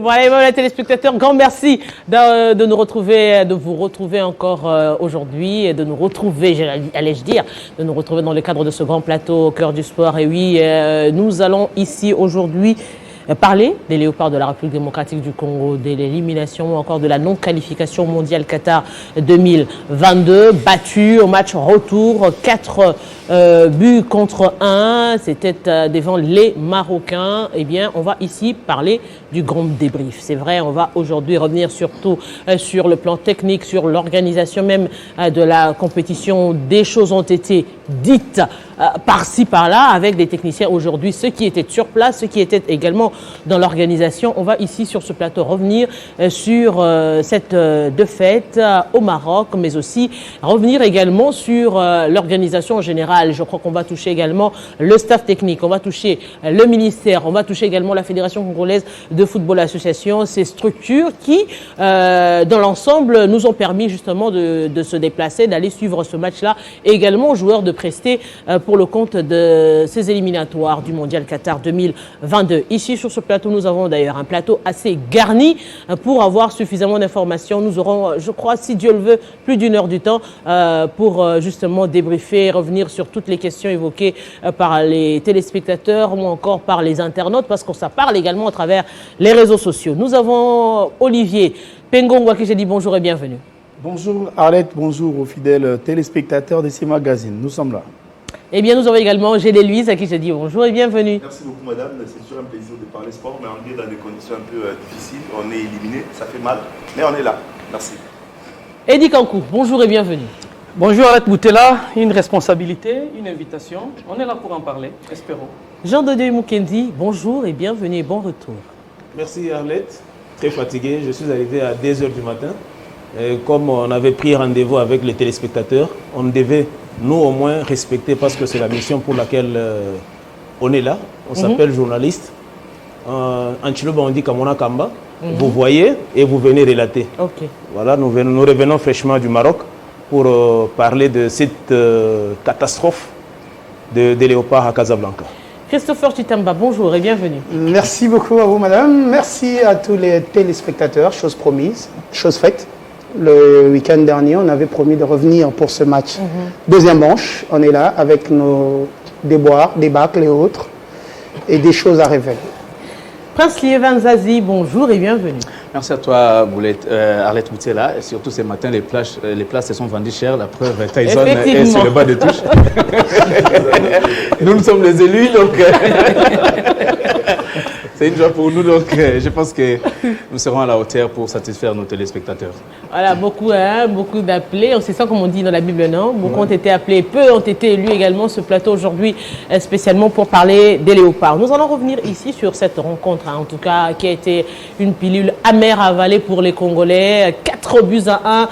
Voilà, les téléspectateurs, grand merci de nous retrouver, de vous retrouver encore aujourd'hui, et de nous retrouver, allais-je dire, de nous retrouver dans le cadre de ce grand plateau au cœur du sport. Et oui, nous allons ici aujourd'hui parler des Léopards de la République démocratique du Congo, de l'élimination ou encore de la non-qualification mondiale Qatar 2022, battu au match retour, 4 buts contre 1, c'était devant les Marocains. Eh bien, on va ici parler du grand débrief. C'est vrai, on va aujourd'hui revenir surtout sur le plan technique, sur l'organisation même de la compétition. Des choses ont été dites par-ci, par-là, avec des techniciens aujourd'hui, ceux qui étaient sur place, ceux qui étaient également dans l'organisation. On va ici, sur ce plateau, revenir sur cette défaite au Maroc, mais aussi revenir également sur l'organisation en général. Je crois qu'on va toucher également le staff technique, on va toucher le ministère, on va toucher également la Fédération congolaise de football association, ces structures qui, dans l'ensemble, nous ont permis justement de se déplacer, d'aller suivre ce match-là, et également aux joueurs de prester pour le compte de ces éliminatoires du Mondial Qatar 2022. Ici, sur ce plateau, nous avons d'ailleurs un plateau assez garni pour avoir suffisamment d'informations. Nous aurons, je crois, si Dieu le veut, plus d'une heure du temps pour justement débriefer, revenir sur toutes les questions évoquées par les téléspectateurs ou encore par les internautes, parce qu'on ça parle également à travers les réseaux sociaux. Nous avons Olivier Pengongwa qui j'ai dit bonjour et bienvenue. Bonjour Arlette, bonjour aux fidèles téléspectateurs de ces magazines. Nous sommes là. Eh bien, nous avons également Gédé Louise à qui je dis bonjour et bienvenue. Merci beaucoup madame, c'est toujours un plaisir de parler sport, mais on est dans des conditions un peu difficiles, on est éliminé, ça fait mal, mais on est là. Merci. Eddie Kankou, bonjour et bienvenue. Bonjour Arlette Boutela, une responsabilité, une invitation, on est là pour en parler, espérons. Jean-Dodieu Mukendi, bonjour et bienvenue et bon retour. Merci Arlette, très fatigué, je suis arrivé à 2h du matin. Et comme on avait pris rendez-vous avec les téléspectateurs, on devait nous au moins respecter parce que c'est la mission pour laquelle on est là. On s'appelle journaliste. En Chiloba on dit Kamona Kamba. Vous voyez et vous venez relater. Okay. Voilà, nous revenons fraîchement du Maroc pour parler de cette catastrophe des léopards à Casablanca. Christopher Chitamba, bonjour et bienvenue. Merci beaucoup à vous madame, merci à tous les téléspectateurs, chose promise, chose faite. Le week-end dernier, on avait promis de revenir pour ce match. Deuxième manche, on est là avec nos déboires, débâcles et autres, et des choses à révéler. Prince Lievan Zazie, bonjour et bienvenue. Merci à toi, Arlette Boutela. Et surtout, ce matin, les places se sont vendues chères. La preuve, Tyson est sur le bas de touche. Nous sommes les élus, donc c'est une joie pour nous. Donc je pense que nous serons à la hauteur pour satisfaire nos téléspectateurs. Voilà, beaucoup d'appelés. C'est ça comme on dit dans la Bible, non? Beaucoup ont été appelés, peu ont été élus également. Ce plateau aujourd'hui, spécialement pour parler des léopards. Nous allons revenir ici sur cette rencontre, en tout cas, qui a été une pilule amère à avaler pour les Congolais. 4 buts à 1.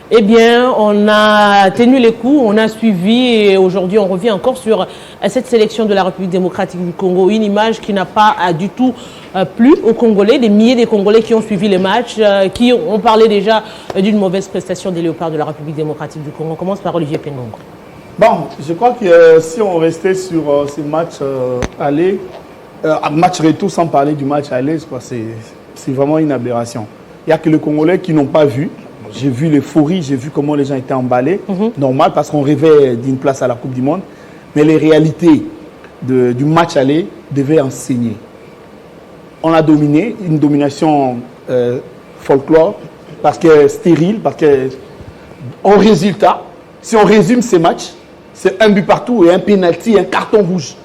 Eh bien, on a tenu les coups, on a suivi et aujourd'hui on revient encore sur cette sélection de la République démocratique du Congo. Une image qui n'a pas du tout plu aux Congolais, des milliers de Congolais qui ont suivi les matchs, qui ont parlé déjà d'une mauvaise prestation des Léopards de la République démocratique du Congo. On commence par Olivier Pengongo. Bon, je crois que si on restait sur ces matchs aller, match retour sans parler du match aller, c'est vraiment une aberration. Il n'y a que les Congolais qui n'ont pas vu. J'ai vu l'euphorie, j'ai vu comment les gens étaient emballés. Normal, parce qu'on rêvait d'une place à la Coupe du Monde. Mais les réalités du match aller devaient enseigner. On a dominé, une domination folklore, parce que stérile, parce que en résultat, si on résume ces matchs, c'est un but partout et un pénalty, un carton rouge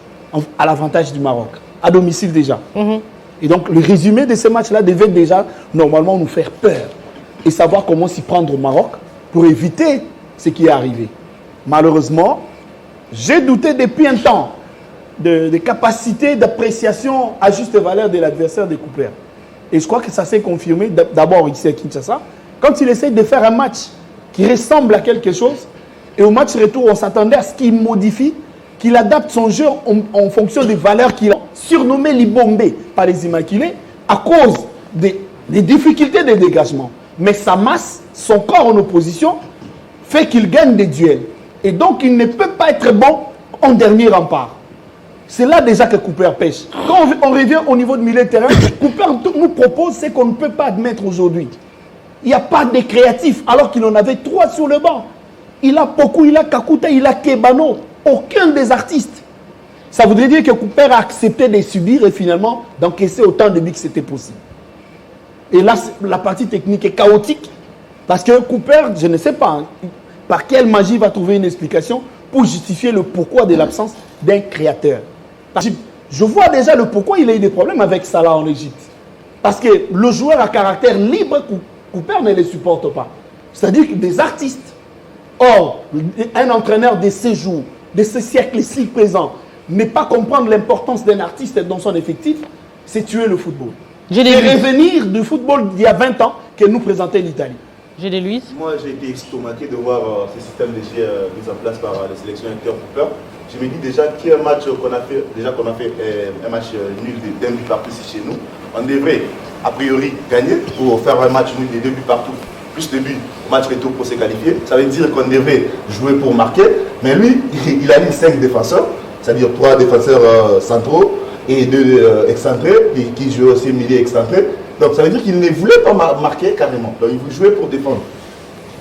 à l'avantage du Maroc, à domicile déjà. Et donc le résumé de ces matchs-là devait déjà normalement nous faire peur et savoir comment s'y prendre au Maroc pour éviter ce qui est arrivé. Malheureusement, j'ai douté depuis un temps de capacité d'appréciation à juste valeur de l'adversaire des Coupeurs. Et je crois que ça s'est confirmé d'abord ici à Kinshasa, quand il essaie de faire un match qui ressemble à quelque chose, et au match retour, on s'attendait à ce qu'il modifie, qu'il adapte son jeu en fonction des valeurs qu'il a surnommées Libombe par les Immaculés à cause des difficultés de dégagement. Mais sa masse, son corps en opposition, fait qu'il gagne des duels. Et donc, il ne peut pas être bon en dernier rempart. C'est là déjà que Cooper pêche. Quand on revient au niveau de milieu de terrain, Cooper nous propose ce qu'on ne peut pas admettre aujourd'hui. Il n'y a pas de créatifs, alors qu'il en avait 3 sur le banc. Il a Poku, il a Kakuta, il a Kebano. Aucun des artistes. Ça voudrait dire que Cooper a accepté de subir et finalement d'encaisser autant de buts que c'était possible. Et là, la partie technique est chaotique. Parce que Cooper, je ne sais pas par quelle magie il va trouver une explication pour justifier le pourquoi de l'absence d'un créateur. Parce que je vois déjà le pourquoi il a eu des problèmes avec Salah en Égypte. Parce que le joueur à caractère libre, Cooper ne les supporte pas. C'est-à-dire que des artistes. Or, un entraîneur de ces jours, de ce siècle-ci présent, ne pas comprendre l'importance d'un artiste dans son effectif, c'est tuer le football. C'est revenir du football d'il y a 20 ans que nous présentait l'Italie. Moi, j'ai été estomaqué de voir ce système de jeu mis en place par les sélectionneurs Cooper. Je me dis déjà qu'il y a un match qu'on a fait, un match nul d'un but partout ici chez nous. On devrait, a priori, gagner pour faire un match nul de 2 buts partout, plus de buts au match retour pour se qualifier. Ça veut dire qu'on devait jouer pour marquer. Mais lui, il a mis 5 défenseurs, c'est-à-dire 3 défenseurs centraux et 2 excentrés, qui jouent aussi milieu excentré. Donc ça veut dire qu'il ne voulait pas marquer carrément. Donc il voulait jouer pour défendre.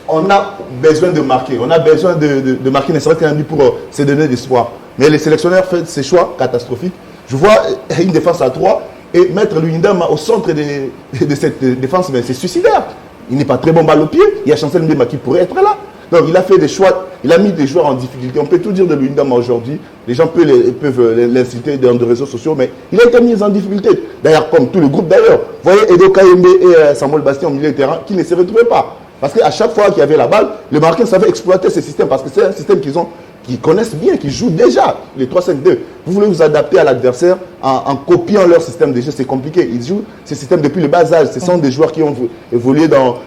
On a besoin de marquer. On a besoin de marquer, ne serait-ce qu'un but pour se donner d'espoir. Mais les sélectionneurs font ces choix catastrophiques. Je vois une défense à 3 et mettre Luyindama au centre de cette défense, mais c'est suicidaire. Il n'est pas très bon balle au pied. Il y a Chancel Mbemba qui pourrait être là. Donc il a fait des choix, il a mis des joueurs en difficulté. On peut tout dire de Luyindama aujourd'hui. Les gens peuvent l'inciter dans les réseaux sociaux, mais il a été mis en difficulté. D'ailleurs, comme tout le groupe d'ailleurs. Vous voyez Edo Kayembe et Samuel Bastien au milieu de terrain qui ne se retrouvaient pas. Parce qu'à chaque fois qu'il y avait la balle, le Marocains savaient exploiter ce système parce que c'est un système qu'ils connaissent bien, qu'ils jouent déjà, les 3-5-2. Vous voulez vous adapter à l'adversaire en copiant leur système de jeu, c'est compliqué. Ils jouent ce système depuis le bas âge. Ce sont des joueurs qui ont évolué dans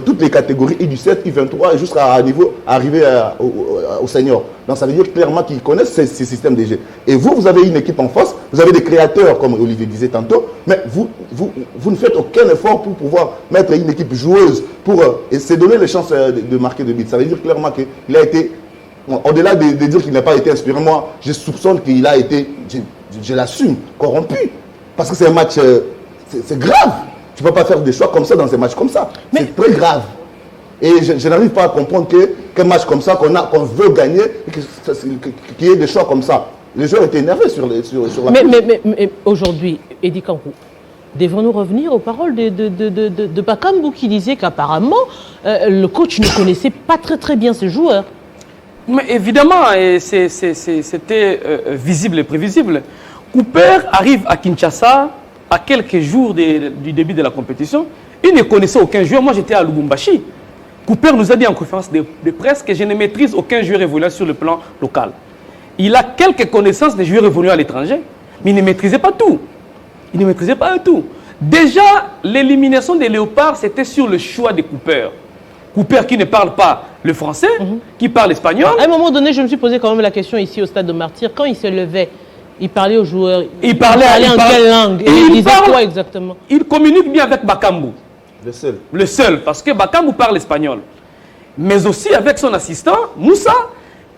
toutes les catégories, I17, I23, jusqu'à arriver au senior. Donc ça veut dire clairement qu'ils connaissent ces systèmes de jeu. Et vous avez une équipe en face, vous avez des créateurs, comme Olivier disait tantôt, mais vous ne faites aucun effort pour pouvoir mettre une équipe joueuse pour se donner les chances de marquer des buts. Ça veut dire clairement qu'il a été... Au-delà de dire qu'il n'a pas été inspiré, moi, je soupçonne qu'il a été, je l'assume, corrompu. Parce que c'est un match, c'est grave. Tu ne peux pas faire des choix comme ça dans un match comme ça. C'est très grave. Et je n'arrive pas à comprendre qu'un match comme ça, qu'on veut gagner, qu'il y ait des choix comme ça. Les joueurs étaient énervés sur la... Mais aujourd'hui, Eddie Kankou, devons-nous revenir aux paroles de Bakambu qui disait qu'apparemment, le coach ne connaissait pas très bien ses joueurs. Mais évidemment, c'était visible et prévisible. Cooper arrive à Kinshasa à quelques jours du début de la compétition. Il ne connaissait aucun joueur. Moi, j'étais à Lubumbashi. Cooper nous a dit en conférence de presse que je ne maîtrise aucun joueur évoluant sur le plan local. Il a quelques connaissances des joueurs évoluant à l'étranger, mais il ne maîtrisait pas tout. Il ne maîtrisait pas tout. Déjà, l'élimination des Léopards, c'était sur le choix de Cooper. Cooper qui ne parle pas le français, qui parle espagnol. À un moment donné, je me suis posé quand même la question ici au stade de Martyrs. Quand il se levait, il parlait aux joueurs. Il parlait en quelle langue? Et il disait quoi exactement? Il communique bien avec Bakambu. Le seul. Le seul, parce que Bakambu parle espagnol. Mais aussi avec son assistant, Moussa,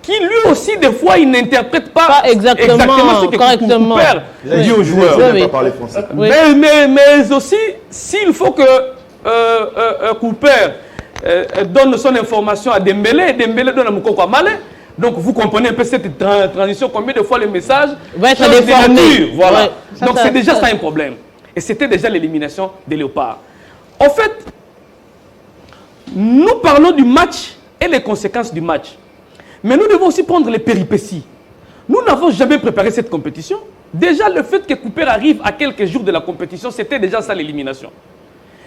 qui lui aussi, des fois, il n'interprète pas exactement ce que correctement Cooper dit aux joueurs. Il ne pas parler français. Oui. Mais aussi, s'il faut que Cooper donne son information à Dembélé, et Dembélé donne à Moukoko Malé. Donc vous comprenez un peu cette transition, combien de fois le message va être déformé. Voilà. Ouais, donc c'est déjà ça un problème. Et c'était déjà l'élimination des Léopards. En fait, nous parlons du match et les conséquences du match. Mais nous devons aussi prendre les péripéties. Nous n'avons jamais préparé cette compétition. Déjà, le fait que Cooper arrive à quelques jours de la compétition, c'était déjà ça l'élimination.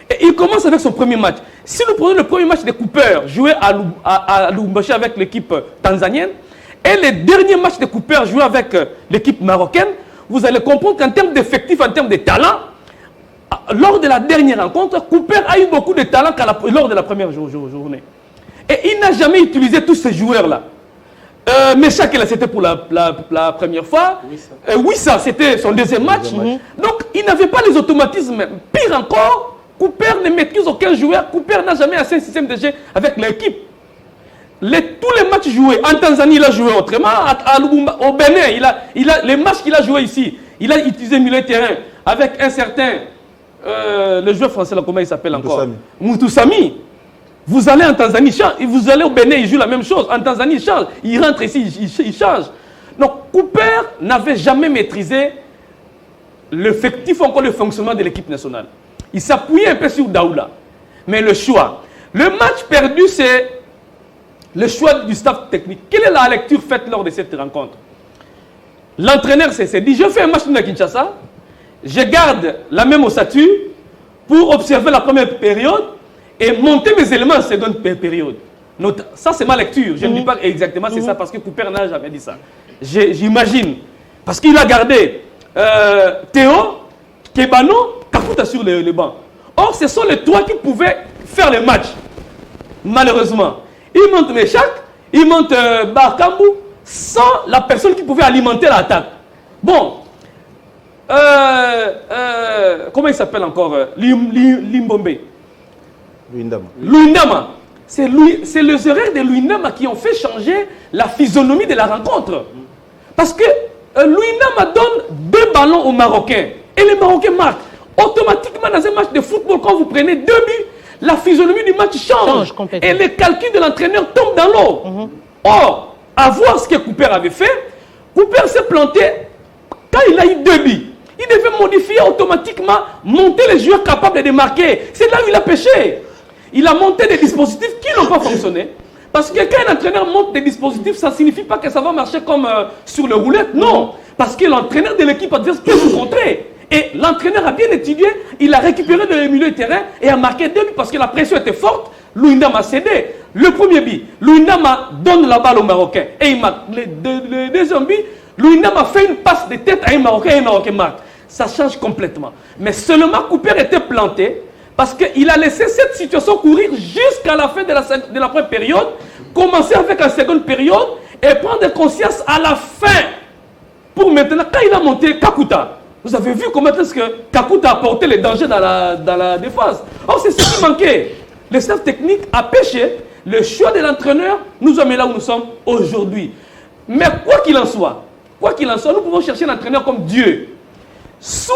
Et il commence avec son premier match. Si nous prenons le premier match de Cooper, joué à Lubumbashi avec l'équipe tanzanienne, et le dernier match de Cooper, joué avec l'équipe marocaine, vous allez comprendre qu'en termes d'effectifs, en termes de talent, lors de la dernière rencontre, Cooper a eu beaucoup de talent lors de la première journée. Et il n'a jamais utilisé tous ces joueurs-là. Meshak, c'était pour la première fois. Wissa, c'était son deuxième match. Donc, il n'avait pas les automatismes. Pire encore, Cooper ne maîtrise aucun joueur. Cooper n'a jamais assez un système de jeu avec l'équipe. Tous les matchs joués, en Tanzanie, il a joué autrement. Au Bénin, les matchs qu'il a joué ici, il a utilisé milieu de terrain avec un certain, le joueur français, là, comment il s'appelle encore? Moutoussamy. Vous allez en Tanzanie, vous allez au Bénin, il joue la même chose. En Tanzanie, il change. Il rentre ici, il change. Donc, Cooper n'avait jamais maîtrisé l'effectif, encore le fonctionnement de l'équipe nationale. Il s'appuyait un peu sur Daoula. Mais le choix. Le match perdu, c'est le choix du staff technique. Quelle est la lecture faite lors de cette rencontre? L'entraîneur s'est dit, je fais un match à Kinshasa, je garde la même ossature pour observer la première période et monter mes éléments en seconde période. Ça, c'est ma lecture. Je ne dis pas exactement c'est ça parce que Cooper n'a jamais dit ça. J'imagine. Parce qu'il a gardé Théo, Kebano, Kakuta sur le banc. Or, ce sont les trois qui pouvaient faire le match. Malheureusement. Il monte Meshak, il monte Bakambu, sans la personne qui pouvait alimenter l'attaque. Bon. Comment il s'appelle encore? Limbombe. Luindama. C'est les erreurs de Luindama qui ont fait changer la physionomie de la rencontre. Parce que Luindama donne 2 ballons aux Marocains. Et les Marocains marquent. Automatiquement, dans un match de football, quand vous prenez 2 buts, la physionomie du match change. Et les calculs de l'entraîneur tombent dans l'eau. Or, à voir ce que Cooper avait fait, Cooper s'est planté quand il a eu 2 buts. Il devait modifier automatiquement, monter les joueurs capables de marquer. C'est là où il a péché. Il a monté des dispositifs qui n'ont pas fonctionné. Parce que quand un entraîneur monte des dispositifs, ça ne signifie pas que ça va marcher comme sur le roulette. Non. Parce que l'entraîneur de l'équipe adverse peut vous contrer. Et l'entraîneur a bien étudié, il a récupéré le milieu de terrain et a marqué 2 buts parce que la pression était forte. Luindama a cédé. Le premier but, Luindama donne la balle au Marocain et il marque. Le deuxième but, Luindama fait une passe de tête à un Marocain et un Marocain marque. Ça change complètement. Mais seulement Cooper était planté parce qu'il a laissé cette situation courir jusqu'à la fin de la première période, commencer avec la seconde période et prendre conscience à la fin. Pour maintenant, quand il a monté Kakuta, vous avez vu comment est-ce que Kakuta a apporté les dangers dans la défense. Or, c'est ce qui manquait. Le staff technique a péché. Le choix de l'entraîneur nous a mis là où nous sommes aujourd'hui. Mais quoi qu'il en soit, nous pouvons chercher un entraîneur comme Dieu. Si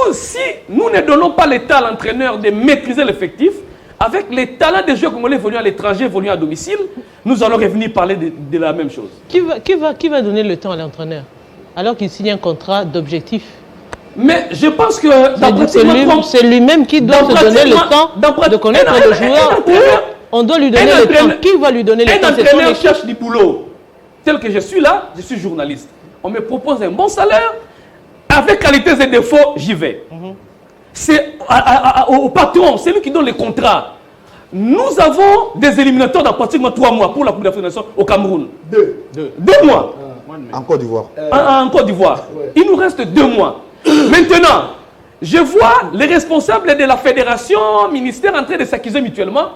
nous ne donnons pas l'état à l'entraîneur de maîtriser l'effectif, avec les talents des joueurs congolais venus à l'étranger, venus à domicile, nous allons revenir parler de la même chose. Qui va donner le temps à l'entraîneur alors qu'il signe un contrat d'objectif? Mais je pense que c'est lui-même qui doit se donner le temps de connaître le joueur. On doit lui donner le temps. Qui va lui donner le temps? Un entraîneur cherche du boulot. Tel que je suis là, je suis journaliste. On me propose un bon salaire. Avec qualités et défauts, j'y vais. C'est au patron, c'est lui qui donne les contrats. Nous avons des éliminatoires dans pratiquement 3 mois pour la Coupe d'Afrique des Nations au Cameroun. 2 mois. En Côte d'Ivoire. En Côte d'Ivoire. Il nous reste 2 mois. Maintenant, je vois les responsables de la fédération, ministère en train de s'accuser mutuellement.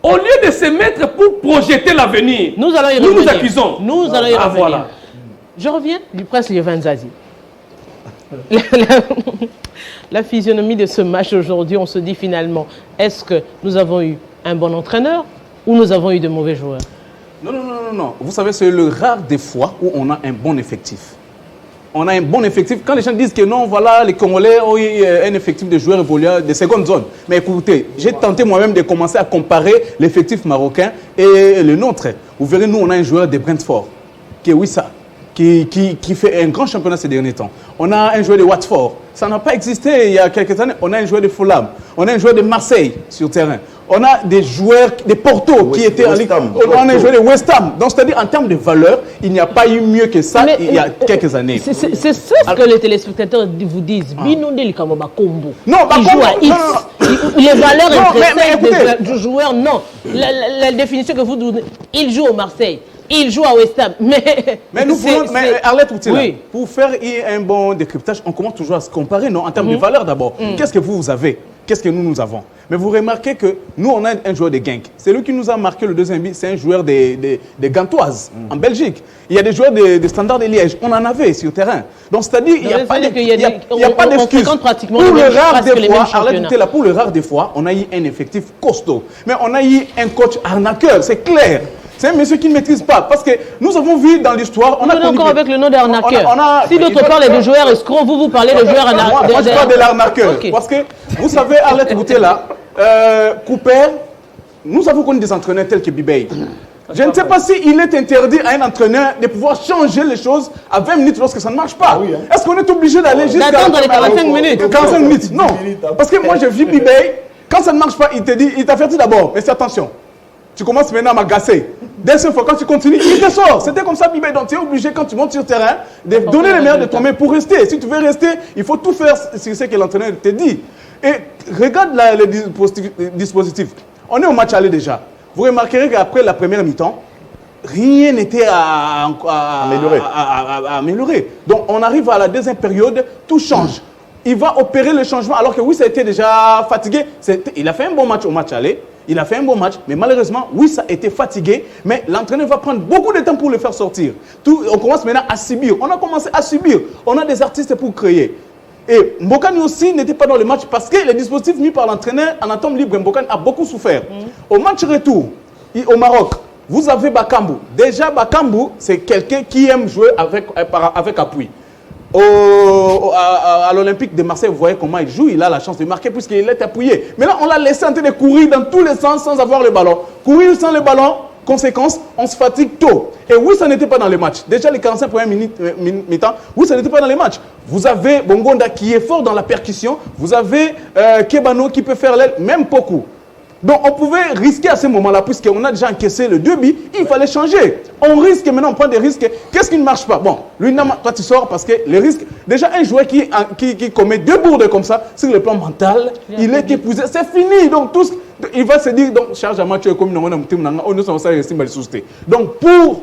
Au lieu de se mettre pour projeter l'avenir, nous nous accusons. Nous allons y revenir. Voilà. Je reviens du prince Yovan Zazie. La physionomie de ce match aujourd'hui, on se dit finalement, est-ce que nous avons eu un bon entraîneur ou nous avons eu de mauvais joueurs? Non. Vous savez, c'est le rare des fois où on a un bon effectif. On a un bon effectif. Quand les gens disent que non, voilà, les Congolais ont eu un effectif de joueurs évolués de seconde zone. Mais écoutez, j'ai tenté moi-même de commencer à comparer l'effectif marocain et le nôtre. Vous verrez, nous, on a un joueur de Brentford, qui est Wissa, qui fait un grand championnat ces derniers temps. On a un joueur de Watford. Ça n'a pas existé il y a quelques années. On a un joueur de Fulham. On a un joueur de Marseille sur terrain. On a des joueurs de Porto qui étaient en Ligue. On a un joueur de West Ham. Donc, c'est-à-dire, en termes de valeur, il n'y a pas eu mieux que ça il y a quelques années. C'est ce que les téléspectateurs vous disent. Non, il joue à X. Les valeurs intrinsèques du joueur, non. La définition que vous donnez, il joue au Marseille. Il joue à West Ham. Mais nous voulons, Arlette Boutela, pour faire un bon décryptage, on commence toujours à se comparer, non, en termes de valeur d'abord. Qu'est-ce que vous avez? qu'est-ce que nous avons. Mais vous remarquez que nous, on a un joueur de Genk. C'est lui qui nous a marqué le deuxième but, c'est un joueur des Gantoises, en Belgique. Il y a des joueurs de Standard de Liège. On en avait sur le terrain. Donc, c'est-à-dire, il n'y a pas d'excuse. Pour le rare des fois, on a eu un effectif costaud. Mais on a eu un coach arnaqueur, c'est clair. C'est un monsieur qui ne maîtrise pas. Parce que nous avons vu dans l'histoire... On est encore avec le nom d'arnaqueur. Si d'autres parlent de joueurs escrocs, vous parlez de joueurs arnaqueurs. Moi, je parle de l'arnaqueur. Okay. Parce que, vous savez, Arlette Boutella, Cooper, nous avons connu des entraîneurs tels que Bibey. Je ne sais pas s'il est interdit à un entraîneur de pouvoir changer les choses à 20 minutes lorsque ça ne marche pas. Est-ce qu'on est obligé d'aller jusqu'à... D'attendre les 45 minutes. 45 minutes, non. Parce que moi, j'ai vu Bibey, quand ça ne marche pas, il te dit, il t'avertit d'abord, mais c'est attention. Tu commences maintenant à m'agacer. Deuxième fois, quand tu continues, il te sort. C'était comme ça, Bibey. Donc, tu es obligé, quand tu montes sur le terrain, de donner le meilleur de toi-même pour rester. Si tu veux rester, il faut tout faire sur ce que l'entraîneur te dit. Et regarde le dispositif. On est au match aller déjà. Vous remarquerez qu'après la première mi-temps, rien n'était à améliorer. Donc, on arrive à la deuxième période, tout change. Il va opérer le changement alors que oui, ça a été déjà fatigué. Il a fait un bon match au match aller. Il a fait un bon match, mais malheureusement, oui, ça a été fatigué, mais l'entraîneur va prendre beaucoup de temps pour le faire sortir. On commence maintenant à subir. On a commencé à subir. On a des artistes pour créer. Et Mbokani aussi n'était pas dans le match parce que les dispositifs mis par l'entraîneur en temps libre, Mbokani a beaucoup souffert. Au match retour, au Maroc, vous avez Bakambu. Déjà, Bakambu, c'est quelqu'un qui aime jouer avec appui. À l'Olympique de Marseille, vous voyez comment il joue, il a la chance de marquer puisqu'il est appuyé. Mais là, on l'a laissé en train de courir dans tous les sens sans avoir le ballon. Courir sans le ballon, conséquence, on se fatigue tôt. Et oui, ça n'était pas dans le match. Déjà, les 45 premières mi-temps, oui, ça n'était pas dans le match. Vous avez Bongonda qui est fort dans la percussion. Vous avez Kebano qui peut faire l'aile, même beaucoup. Donc, on pouvait risquer à ce moment-là, puisqu'on a déjà encaissé le 2 buts, il fallait changer. On risque maintenant, on prend des risques. Qu'est-ce qui ne marche pas? Bon, lui, toi, tu sors parce que les risques... Déjà, un joueur qui commet 2 bourdes comme ça, sur le plan mental, il est épuisé. C'est fini. Donc, il va se dire, donc, charge à match comme nous, donc, pour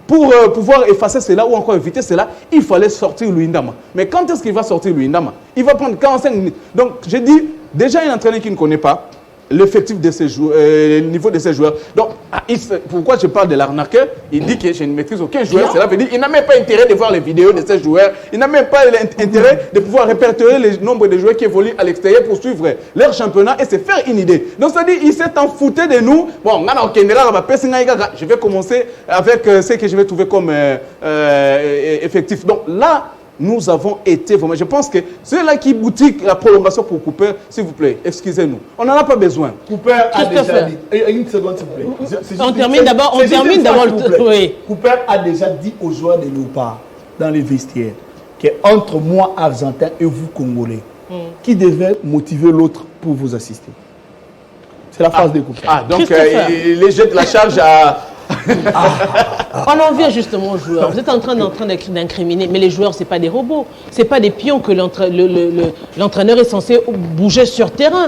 pouvoir effacer cela ou encore éviter cela, il fallait sortir Luindama. Mais quand est-ce qu'il va sortir Luindama? Il va prendre 45 minutes. Donc, j'ai dit, déjà, un entraîneur qui ne connaît pas l'effectif de ces joueurs, le niveau de ces joueurs. Donc, pourquoi je parle de l'arnaqueur? Il dit que je ne maîtrise aucun joueur. Cela veut dire qu'il n'a même pas intérêt de voir les vidéos de ces joueurs. Il n'a même pas intérêt de pouvoir répertorier le nombre de joueurs qui évoluent à l'extérieur pour suivre leur championnat et se faire une idée. Donc, c'est-à-dire qu'il s'est enfouté de nous. Bon, je vais commencer avec ce que je vais trouver comme effectif. Donc, là, nous avons été vraiment... Je pense que ceux-là qui boutique la prolongation pour Cooper, s'il vous plaît, excusez-nous. On n'en a pas besoin. Cooper a déjà dit... Une seconde, s'il vous plaît. On termine d'abord le... Oui. Cooper a déjà dit aux joueurs de Léopard, dans les vestiaires, qu'entre moi, Argentin, et vous, Congolais, qui devait motiver l'autre pour vous assister. C'est la phrase de Cooper. Donc il jette la charge à... On en vient justement aux joueurs. Vous êtes en train d'incriminer, mais les joueurs, ce n'est pas des robots. Ce n'est pas des pions que l'entraîneur est censé bouger sur terrain.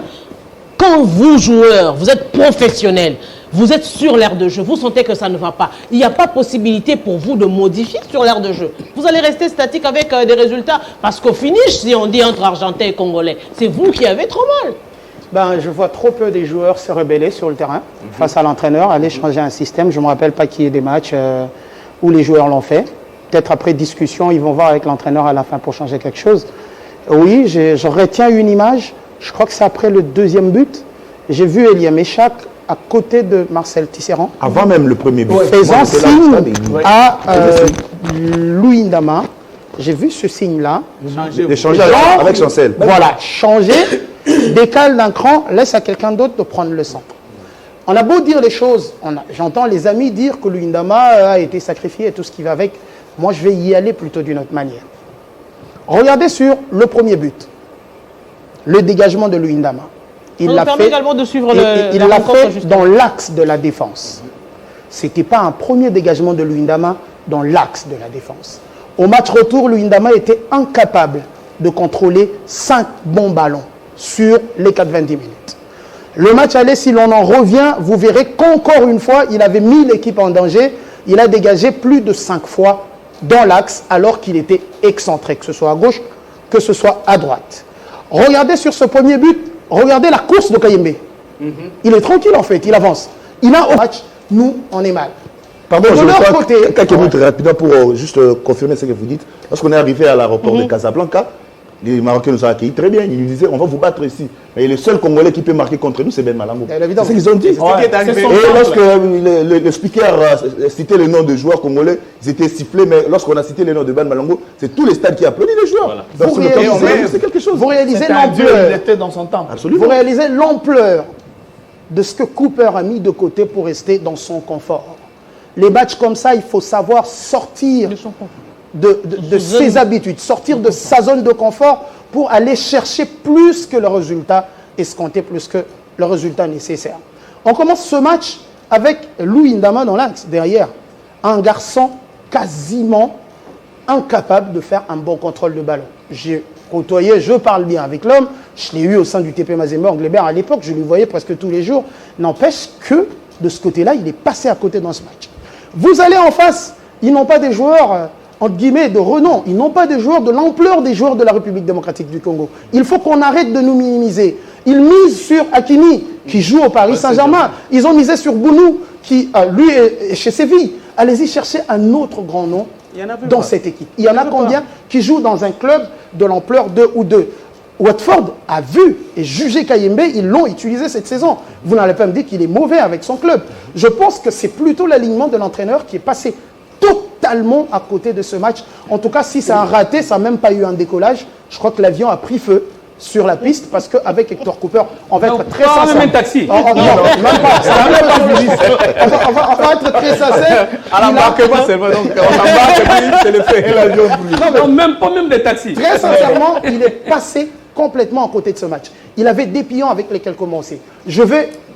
Quand vous, joueurs, vous êtes professionnels, vous êtes sur l'aire de jeu, vous sentez que ça ne va pas, il n'y a pas possibilité pour vous de modifier sur l'aire de jeu. Vous allez rester statique avec des résultats. Parce qu'au finish, si on dit entre Argentins et Congolais, c'est vous qui avez trop mal. Je vois trop peu des joueurs se rebeller sur le terrain face à l'entraîneur, aller changer un système. Je ne me rappelle pas qu'il y ait des matchs où les joueurs l'ont fait. Peut-être après discussion, ils vont voir avec l'entraîneur à la fin pour changer quelque chose. Oui, je retiens une image. Je crois que c'est après le deuxième but. J'ai vu Elia Meshak à côté de Marcel Tisserand. Avant même le premier but. Faisant signe à Luindama. J'ai vu ce signe-là. D'échanger avec Chancel. Voilà, changer, décale d'un cran, laisse à quelqu'un d'autre de prendre le centre. On a beau dire les choses, j'entends les amis dire que Luindama a été sacrifié et tout ce qui va avec. Moi, je vais y aller plutôt d'une autre manière. Regardez sur le premier but. Le dégagement de Luindama. Il l'a fait, également de suivre il l'a fait dans l'axe de la défense. Ce n'était pas un premier dégagement de Luindama dans l'axe de la défense. Au match retour, Luindama était incapable de contrôler 5 bons ballons sur les 90 minutes. Le match aller, si l'on en revient, vous verrez qu'encore une fois, il avait mis l'équipe en danger. Il a dégagé plus de 5 fois dans l'axe alors qu'il était excentré, que ce soit à gauche, que ce soit à droite. Regardez sur ce premier but, Regardez la course de Kayembe. Il est tranquille en fait, il avance. Il a au match, nous, on est mal. Pardon, de je leur crois côté, quelques minutes rapidement pour juste confirmer ce que vous dites. Lorsqu'on est arrivé à l'aéroport de Casablanca, les Marocains nous ont accueillis très bien. Ils nous disaient, on va vous battre ici. Mais le seul Congolais qui peut marquer contre nous, c'est Ben Malango. C'est ce qu'ils ont dit. C'est ce qui est arrivé. Et lorsque le speaker citait le nom de joueurs congolais, ils étaient sifflés. Mais lorsqu'on a cité le nom de Ben Malango, c'est tout le stade qui applaudit les joueurs. Voilà. C'est quelque chose. Vous réalisez l'ampleur. Il était dans son temps. Absolument. Vous réalisez l'ampleur de ce que Cooper a mis de côté pour rester dans son confort. Les matchs comme ça, il faut savoir sortir de ses habitudes, sortir de sa zone de confort pour aller chercher plus que le résultat escompté, plus que le résultat nécessaire. On commence ce match avec Louis Ndama dans l'axe, derrière. Un garçon quasiment incapable de faire un bon contrôle de ballon. J'ai côtoyé, je parle bien avec l'homme, je l'ai eu au sein du TP Mazembe Anglebert à l'époque, je le voyais presque tous les jours. N'empêche que de ce côté-là, il est passé à côté dans ce match. Vous allez en face, ils n'ont pas des joueurs, entre guillemets, de renom. Ils n'ont pas des joueurs de l'ampleur des joueurs de la République démocratique du Congo. Il faut qu'on arrête de nous minimiser. Ils misent sur Hakimi, qui joue au Paris Saint-Germain. Ils ont misé sur Bounou, qui, lui, est chez Séville. Allez-y chercher un autre grand nom dans cette équipe. Il y en a combien qui jouent dans un club de l'ampleur de ou deux? Watford a vu et jugé Kayembe, ils l'ont utilisé cette saison. Vous n'allez pas me dire qu'il est mauvais avec son club. Je pense que c'est plutôt l'alignement de l'entraîneur qui est passé totalement à côté de ce match. En tout cas, si ça a raté, ça n'a même pas eu un décollage. Je crois que l'avion a pris feu sur la piste parce qu'avec Hector Cooper, on va être très sincère. Même un taxi. On va être très sincère. À l'embarquement, c'est vrai. Donc, on embarque, c'est le fait. Et l'avion brûle. Non, même pas même des taxis. Très sincèrement, il est passé complètement à côté de ce match. Il avait des pions avec lesquels commencer.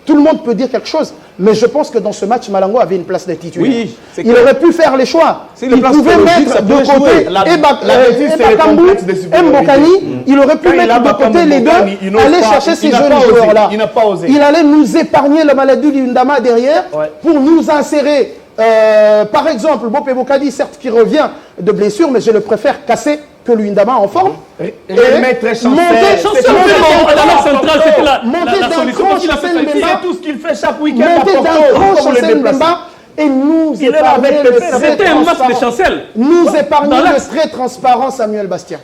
Tout le monde peut dire quelque chose, mais je pense que dans ce match, Malango avait une place de titulaire. Oui, il aurait pu faire les choix. Il pouvait mettre de côté Bakambu et Mbokani. Il aurait pu mettre de côté les deux, aller chercher ces jeunes joueurs-là. Il n'a pas osé. Il allait nous épargner la maladie du Ndama derrière pour nous insérer. Par exemple, Bopé Bokadi, certes, qui revient de blessure, mais je le préfère casser que Luindama en forme. Et mettre monter la solution. C'est tout ce qu'il fait chaque week-end. Monter d'un grand Chancel Mbemba et nous épargner c'était un match de Chancel. Nous épargner le très transparent Samuel Bastien.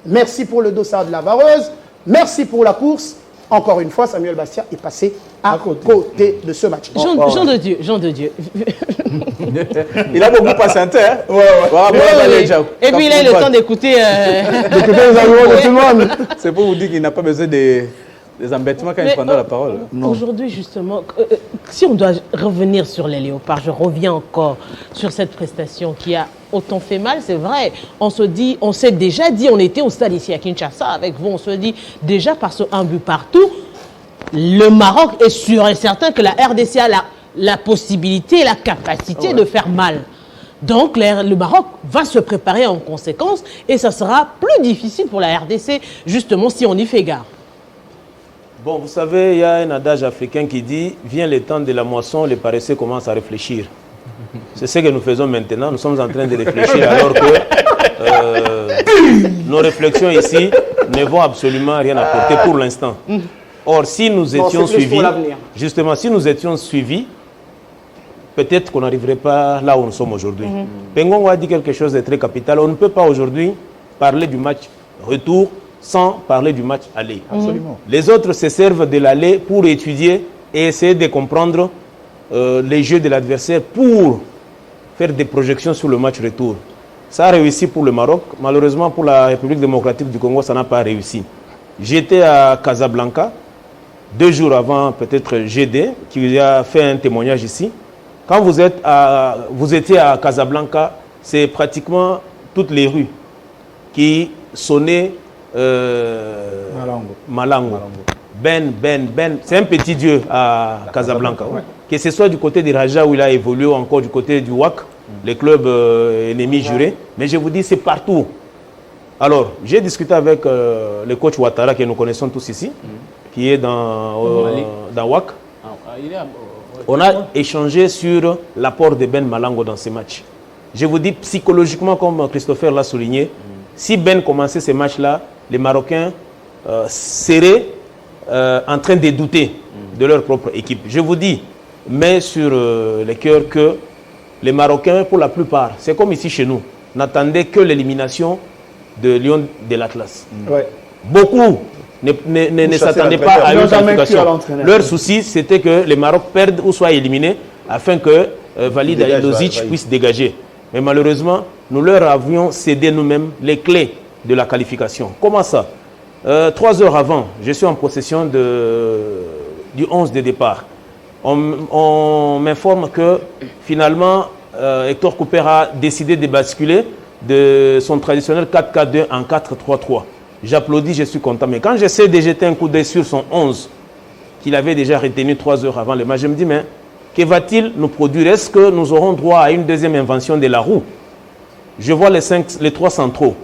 Merci pour le dossard de la vareuse. Merci pour la course. Encore une fois, Samuel Bastien est passé à côté de ce match. Jean de Dieu, Jean de Dieu. Il a beaucoup patienté. Hein? Et puis il a eu le temps d'écouter les arguments de tout le monde. C'est pour vous dire qu'il n'a pas besoin des embêtements quand il prend la parole. Aujourd'hui, justement, si on doit revenir sur les Léopards, je reviens encore sur cette prestation qui a autant fait mal, c'est vrai. On s'est déjà dit, on était au stade ici à Kinshasa avec vous, on se dit déjà par ce un but partout, le Maroc est sûr et certain que la RDC a la possibilité, la capacité de faire mal. Donc le Maroc va se préparer en conséquence et ça sera plus difficile pour la RDC, justement, si on y fait gare. Bon, vous savez, il y a un adage africain qui dit « Vient le temps de la moisson, les paresseux commencent à réfléchir ». C'est ce que nous faisons maintenant. Nous sommes en train de réfléchir alors que nos réflexions ici ne vont absolument rien apporter pour l'instant. Or, si nous étions suivis, justement, si nous étions suivis, peut-être qu'on n'arriverait pas là où nous sommes aujourd'hui. Pengongo a dit quelque chose de très capital. On ne peut pas aujourd'hui parler du match retour sans parler du match aller. Absolument. Les autres se servent de l'aller pour étudier et essayer de comprendre les jeux de l'adversaire pour faire des projections sur le match retour. Ça a réussi pour le Maroc. Malheureusement, pour la République démocratique du Congo, ça n'a pas réussi. J'étais à Casablanca, 2 jours avant peut-être GD, qui a fait un témoignage ici. Quand vous étiez à Casablanca, c'est pratiquement toutes les rues qui sonnaient Malango. Ben. C'est un petit dieu à Casablanca. Que ce soit du côté de Raja où il a évolué ou encore du côté du WAC, les clubs ennemis jurés. Mais je vous dis, c'est partout. Alors, j'ai discuté avec le coach Ouattara que nous connaissons tous ici, qui est dans WAC. On a échangé sur l'apport de Ben Malango dans ces matchs. Je vous dis psychologiquement, comme Christopher l'a souligné, si Ben commençait ces matchs-là, les Marocains seraient en train de douter de leur propre équipe. Je vous dis, mais sur les cœurs que les Marocains, pour la plupart, c'est comme ici chez nous, n'attendaient que l'élimination de Lyon de l'Atlas. Ouais. Beaucoup ne s'attendaient pas à une qualification. Leur souci, c'était que les Maroc perdent ou soient éliminés afin que Walid Alilozic puisse dégager. Mais malheureusement, nous leur avions cédé nous-mêmes les clés de la qualification. Comment ça? 3 heures avant, je suis en possession du 11 de départ. On m'informe que finalement, Hector Cooper a décidé de basculer de son traditionnel 4-4-2 en 4-3-3. J'applaudis, je suis content. Mais quand j'essaie de jeter un coup d'œil sur son 11, qu'il avait déjà retenu 3 heures avant le match, je me dis, mais que va-t-il nous produire? Est-ce que nous aurons droit à une deuxième invention de la roue? Je vois les 3 centraux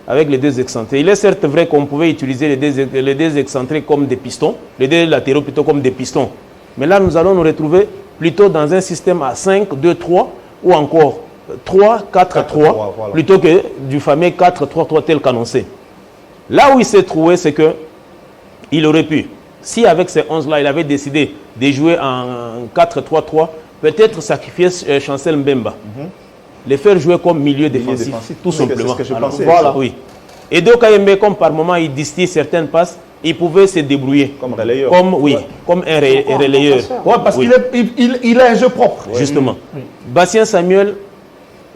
avec les 2 excentrés. Il est certes vrai qu'on pouvait utiliser les deux excentrés comme des pistons, les 2 latéraux plutôt comme des pistons. Mais là, nous allons nous retrouver plutôt dans un système à 5-2-3 ou encore 3-4-3 voilà. Plutôt que du fameux 4-3-3 tel qu'annoncé. Là où il s'est trouvé, c'est que il aurait pu, si avec ces 11-là, il avait décidé de jouer en 4-3-3, peut-être sacrifier Chancel Mbemba. Les faire jouer comme milieu défensif, tout simplement. C'est ce que je pensais. Voilà. Oui. Et donc, Kayembe, comme par moment, il distille certaines passes, il pouvait se débrouiller. Comme relayeur. Comme un relayeur. Ouais, parce qu'il a un jeu propre. Justement. Bastien Samuel,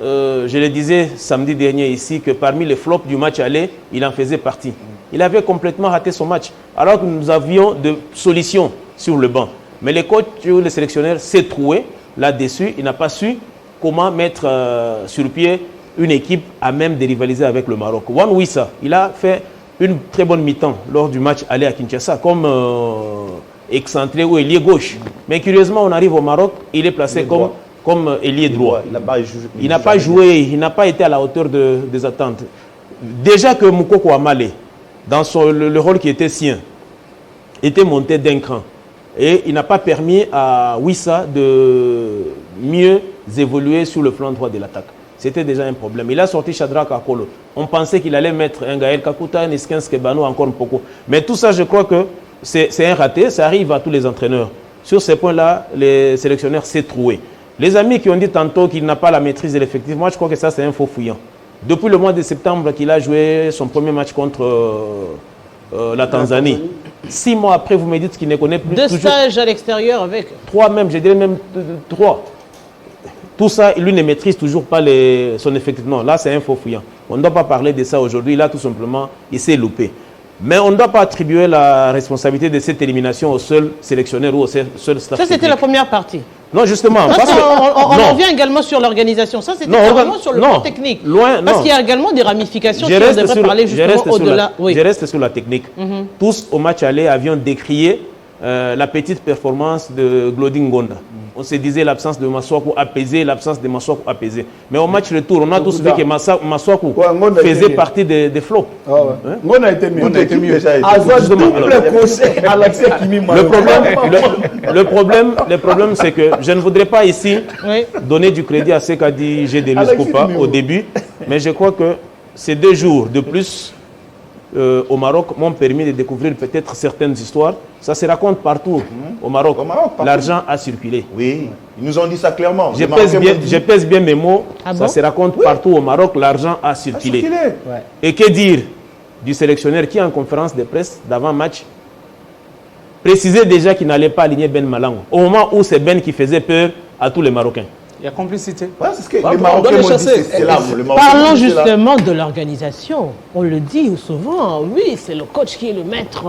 je le disais samedi dernier ici, que parmi les flops du match aller, il en faisait partie. Il avait complètement raté son match, alors que nous avions de solutions sur le banc. Mais le coach ou le sélectionneur s'est troué là-dessus. Il n'a pas su comment mettre sur pied une équipe à même de rivaliser avec le Maroc. Wan Wissa, il a fait une très bonne mi-temps lors du match aller à Kinshasa, comme excentré ou ailier gauche. Mais curieusement, on arrive au Maroc, il est placé comme ailier droit. Il n'a pas joué, il n'a pas été à la hauteur des attentes. Déjà que Moukoko Amale, dans le rôle qui était sien, était monté d'un cran. Et il n'a pas permis à Wissa de mieux évoluer sur le flanc droit de l'attaque. C'était déjà un problème. Il a sorti Shadrach Akolo. On pensait qu'il allait mettre un Gaël Kakuta, un Eskens Kebano, encore un Poko. Mais tout ça, je crois que c'est un raté. Ça arrive à tous les entraîneurs. Sur ces points-là, les sélectionneurs s'est troué. Les amis qui ont dit tantôt qu'il n'a pas la maîtrise de l'effectif, moi je crois que ça c'est un faux fouillant. Depuis le mois de septembre qu'il a joué son premier match contre la Tanzanie, 6 mois après vous me dites qu'il ne connaît plus. 2 stages à l'extérieur avec 3 même, je dirais même 3. Tout ça, lui ne maîtrise toujours pas son effectif. Non, là c'est un faux fouillant. On ne doit pas parler de ça aujourd'hui. Là tout simplement, il s'est loupé. Mais on ne doit pas attribuer la responsabilité de cette élimination au seul sélectionneur ou au seul staff. Ça, c'était la première partie. Non, justement. On revient également sur l'organisation. Ça, c'était vraiment sur le plan technique. Parce qu'il y a également des ramifications qui on devrait parler justement au-delà. Je reste sur la technique. Tous, au match aller, avions décrié la petite performance de Glodin Gonda. On se disait l'absence de Maswaku apaisé, l'absence de Maswaku apaisé. Mais au match retour, on a tous vu que Maswaku faisait partie des flops. Gonda a été mieux. On a été mieux. Le problème, c'est que je ne voudrais pas ici donner du crédit à ce qu'a dit Gédémus Koupa au début, mais je crois que ces 2 jours de plus au Maroc m'ont permis de découvrir peut-être certaines histoires. Ça se raconte partout au Maroc. L'argent a circulé. Oui, ils nous ont dit ça clairement. Je pèse bien mes mots. Ça se raconte partout au Maroc. L'argent a circulé. Et que dire du sélectionneur qui, en conférence de presse d'avant-match, précisait déjà qu'il n'allait pas aligner Ben Malango. Au moment où c'est Ben qui faisait peur à tous les Marocains. Il y a complicité. Ouais, c'est ce que les Marocains m'ont dit. Parlons justement de l'organisation. On le dit souvent, oui, c'est le coach qui est le maître.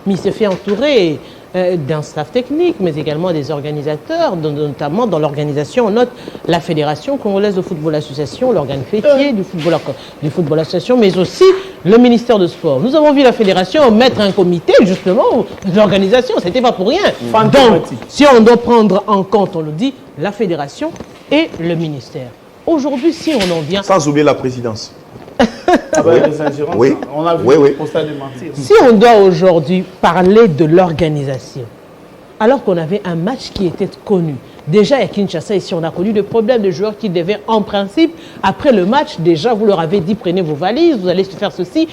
Mais il se fait entourer d'un staff technique, mais également des organisateurs, notamment dans l'organisation. On note la Fédération congolaise de football association, l'organe fêtier du football association, mais aussi le ministère de Sport. Nous avons vu la Fédération mettre un comité, justement, d'organisation. Ce n'était pas pour rien. Donc, si on doit prendre en compte, on le dit, la Fédération et le ministère. Aujourd'hui, si on en vient... Sans oublier la présidence. Les ingérences, oui. On a vu le constat de mentir. Si on doit aujourd'hui parler de l'organisation, alors qu'on avait un match qui était connu, déjà à Kinshasa, ici, on a connu des problèmes de joueurs qui devaient, en principe, après le match, déjà, vous leur avez dit, prenez vos valises, vous allez faire ceci.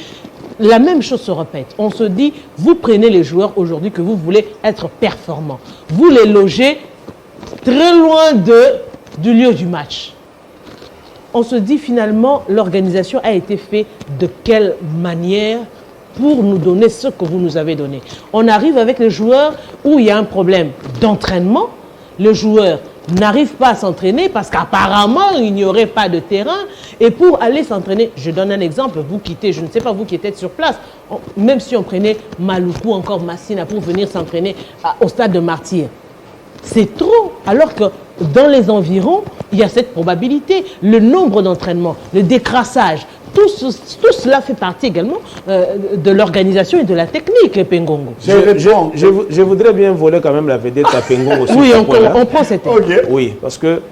la même chose se répète. On se dit, vous prenez les joueurs aujourd'hui que vous voulez être performants. Vous les logez très loin du lieu du match. On se dit finalement, l'organisation a été faite de quelle manière pour nous donner ce que vous nous avez donné. On arrive avec les joueurs où il y a un problème d'entraînement. Le joueur n'arrive pas à s'entraîner parce qu'apparemment, il n'y aurait pas de terrain. Et pour aller s'entraîner, je donne un exemple, vous quittez, je ne sais pas, vous qui êtes sur place, même si on prenait Maluku, encore Massina, pour venir s'entraîner au stade de Martyr, c'est trop. Alors que dans les environs, il y a cette probabilité. Le nombre d'entraînements, le décrassage, tout cela fait partie également de l'organisation et de la technique, Pengongo. Je voudrais bien voler quand même la vedette à Pengongo aussi. Oui, on prend cette okay. Oui, parce que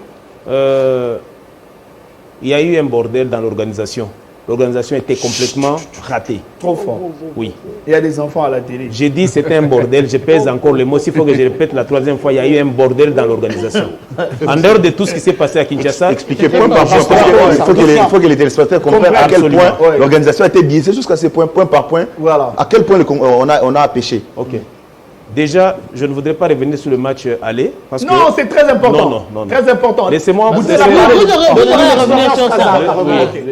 il y a eu un bordel dans l'organisation. L'organisation était complètement ratée. Trop fort. Oui. Il y a des enfants à la télé. J'ai dit c'était un bordel, je pèse encore les mots. S'il faut que je répète la troisième fois, il y a eu un bordel dans l'organisation. En dehors de tout ce qui s'est passé à Kinshasa. Expliquez point par point. Il faut que les téléspectateurs comprennent à quel point l'organisation a été biaisée jusqu'à ce point, point par point. Voilà. À quel point on a pêché. Ok. Déjà, je ne voudrais pas revenir sur le match aller. Parce non, c'est très important. Non. Très important. Laissez-moi. Vous devez revenir sur ça.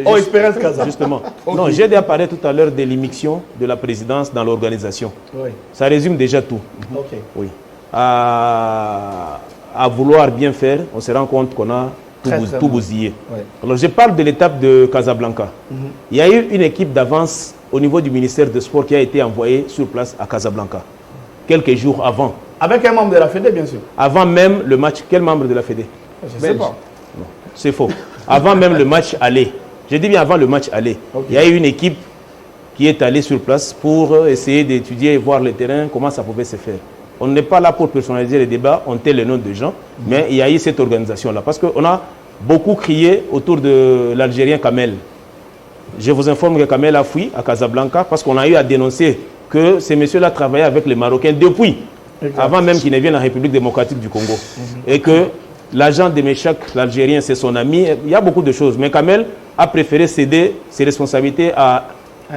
Oh, Espérance Casa. Justement. Okay. Non, j'ai déjà parlé tout à l'heure de l'immixtion de la présidence dans l'organisation. Oui. Ça résume déjà tout. Ok. Oui. À vouloir bien faire, on se rend compte qu'on a tout bousillé. Oui. Alors, je parle de l'étape de Casablanca. Il y a eu une équipe d'avance au niveau du ministère des Sports qui a été envoyée sur place à Casablanca. Quelques jours avant. Avec un membre de la Fédé, bien sûr. Avant même le match. Quel membre de la Fédé? Je ne sais pas. Non, c'est faux. Avant même le match aller. Je dis bien avant le match aller. Okay. Il y a eu une équipe qui est allée sur place pour essayer d'étudier et voir le terrain, comment ça pouvait se faire. On n'est pas là pour personnaliser les débats, on tait le nom de gens, mais il y a eu cette organisation-là. Parce qu'on a beaucoup crié autour de l'Algérien Kamel. Je vous informe que Kamel a fui à Casablanca parce qu'on a eu à dénoncer que ces messieurs-là travaillaient avec les Marocains depuis, avant même qu'ils ne viennent en République démocratique du Congo. Et que l'agent de Méchac, l'Algérien, c'est son ami. Il y a beaucoup de choses. Mais Kamel a préféré céder ses responsabilités à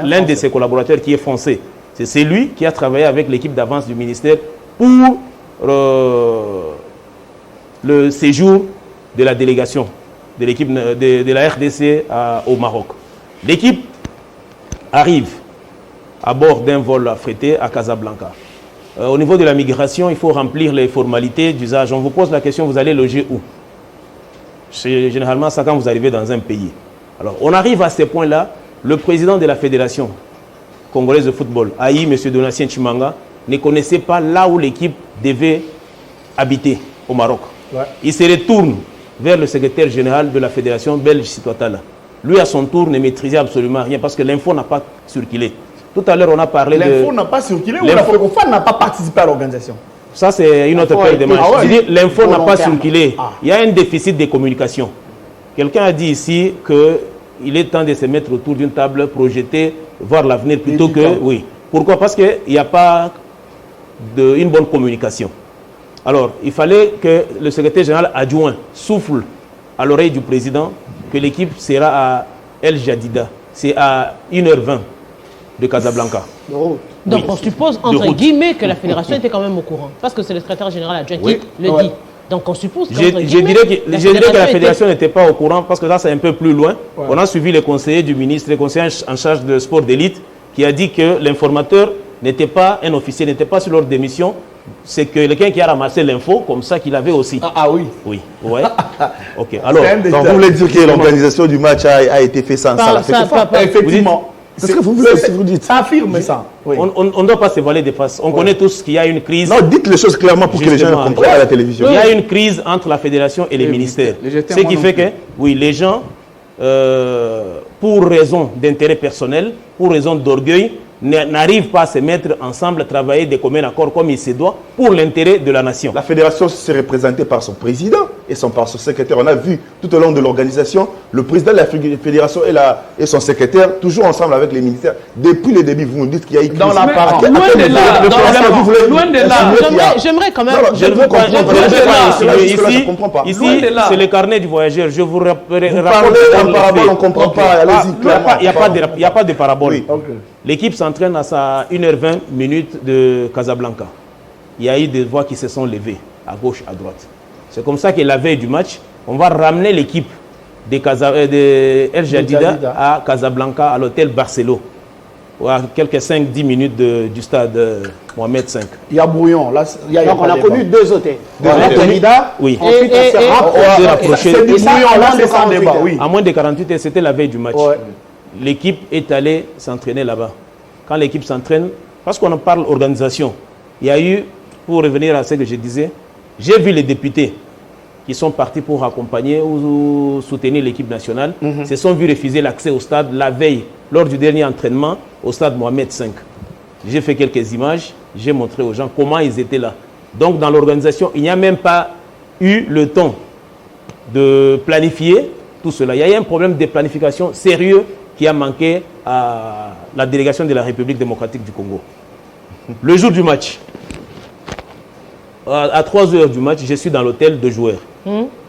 l'un de ses collaborateurs qui est français. C'est lui qui a travaillé avec l'équipe d'avance du ministère pour le séjour de la délégation de l'équipe de la RDC au Maroc. L'équipe arrive à bord d'un vol affrété à Casablanca. Au niveau de la migration, il faut remplir les formalités d'usage. On vous pose la question, vous allez loger où? C'est généralement ça quand vous arrivez dans un pays. Alors, on arrive à ce point-là. Le président de la Fédération congolaise de football, Aïe, M. Donatien Chimanga, ne connaissait pas là où l'équipe devait habiter au Maroc. Ouais. Il se retourne vers le secrétaire général de la Fédération belge, Sitoatala. Lui, à son tour, ne maîtrisait absolument rien parce que l'info n'a pas circulé. Tout à l'heure, on a parlé de... L'info n'a pas circulé ou la FECOFA n'a pas participé à l'organisation? Ça, c'est une autre paire de manches. L'info n'a pas circulé. Il y a un déficit de communication. Quelqu'un a dit ici qu'il est temps de se mettre autour d'une table, projeter, voir l'avenir plutôt que... Oui. Pourquoi? Parce qu'il n'y a pas une bonne communication. Alors, il fallait que le secrétaire général adjoint souffle à l'oreille du président que l'équipe sera à El Jadida. C'est à 1h20 de Casablanca. Donc on suppose, entre guillemets, que la fédération était quand même au courant. Parce que c'est le secrétaire général adjoint qui le dit. Donc on suppose je dirais que la fédération n'était pas au courant parce que là c'est un peu plus loin. Ouais. On a suivi le conseiller du ministre, le conseiller en charge de sport d'élite, qui a dit que l'informateur n'était pas un officier, n'était pas sur l'ordre d'émission. C'est que quelqu'un qui a ramassé l'info, comme ça qu'il avait aussi. Ah oui. Oui. Ouais. Ok. Alors, donc vous voulez dire que l'organisation du match a été faite sans la FECOFA? Effectivement. C'est ce que vous dites. Ça affirme ça. Oui. On ne doit pas se voiler des faces. On connaît tous qu'il y a une crise. Non, dites les choses clairement pour que les gens comprennent à la télévision. Il y a une crise entre la fédération et les ministères. Ce qui fait que, oui, les gens, pour raison d'intérêt personnel, pour raison d'orgueil, n'arrivent pas à se mettre ensemble, à travailler de commun accord comme il se doit pour l'intérêt de la nation. La fédération s'est représentée par son président. et son secrétaire. On a vu tout au long de l'organisation, le président de la fédération et son secrétaire, toujours ensemble avec les ministères. Depuis le début, vous nous dites qu'il y a eu Dans l'apparence. Loin de là. Loin de là. J'aimerais quand même. Je ne veux pas. Je ne comprends pas. Ici, c'est le carnet du voyageur. Je vous raconte. En parabole, on ne comprend pas. Allez-y, il n'y a pas de parabole. L'équipe s'entraîne à sa 1h20 de Casablanca. Il y a eu des voix qui se sont levées, à gauche, à droite. C'est comme ça que la veille du match, on va ramener l'équipe de El Jadida à Casablanca, à l'hôtel Barcelo, à quelques 5-10 minutes du stade Mohamed V. Il y a brouillon. Là, Donc on a connu 2 hôtels. hôtels. Jadida, Oui. ensuite on s'est rapproché. C'est du brouillon, là, c'est sans débat. Oui. À moins de 48 heures, c'était la veille du match. Ouais. L'équipe est allée s'entraîner là-bas. Quand l'équipe s'entraîne, parce qu'on en parle organisation, il y a eu, pour revenir à ce que je disais, j'ai vu les députés qui sont partis pour accompagner ou soutenir l'équipe nationale, se sont vus refuser l'accès au stade la veille, lors du dernier entraînement au stade Mohamed V. J'ai fait quelques images, j'ai montré aux gens comment ils étaient là. Donc dans l'organisation, il n'y a même pas eu le temps de planifier tout cela. Il y a eu un problème de planification sérieux qui a manqué à la délégation de la République démocratique du Congo. Le jour du match, à 3 heures du match, je suis dans l'hôtel de joueurs.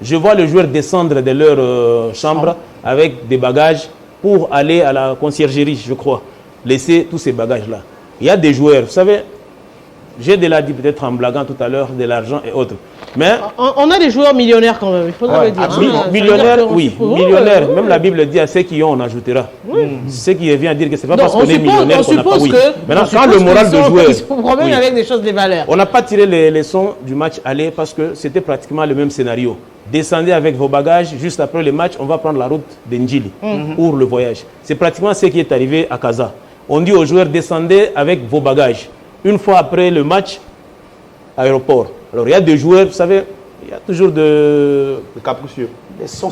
Je vois les joueurs descendre de leur chambre avec des bagages pour aller à la conciergerie, je crois, laisser tous ces bagages-là. Il y a des joueurs, vous savez, j'ai déjà dit peut-être en blaguant tout à l'heure de l'argent et autres. Mais on a des joueurs millionnaires quand même, il faudra le dire. Millionnaires, oui, millionnaires. Même la Bible dit à ceux qui ont, on ajoutera. Ce qui vient à dire que ce n'est pas parce qu'on est millionnaire qu'on n'a pas. Oui. Maintenant, quand le moral de joueur. Ils ont problème avec des choses de valeur. On n'a pas tiré les leçons du match aller parce que c'était pratiquement le même scénario. Descendez avec vos bagages, juste après le match, on va prendre la route d'Ndjili pour le voyage. C'est pratiquement ce qui est arrivé à Casa. On dit aux joueurs, descendez avec vos bagages. Une fois après le match, aéroport. Alors il y a des joueurs, vous savez, il y a toujours de capricieux.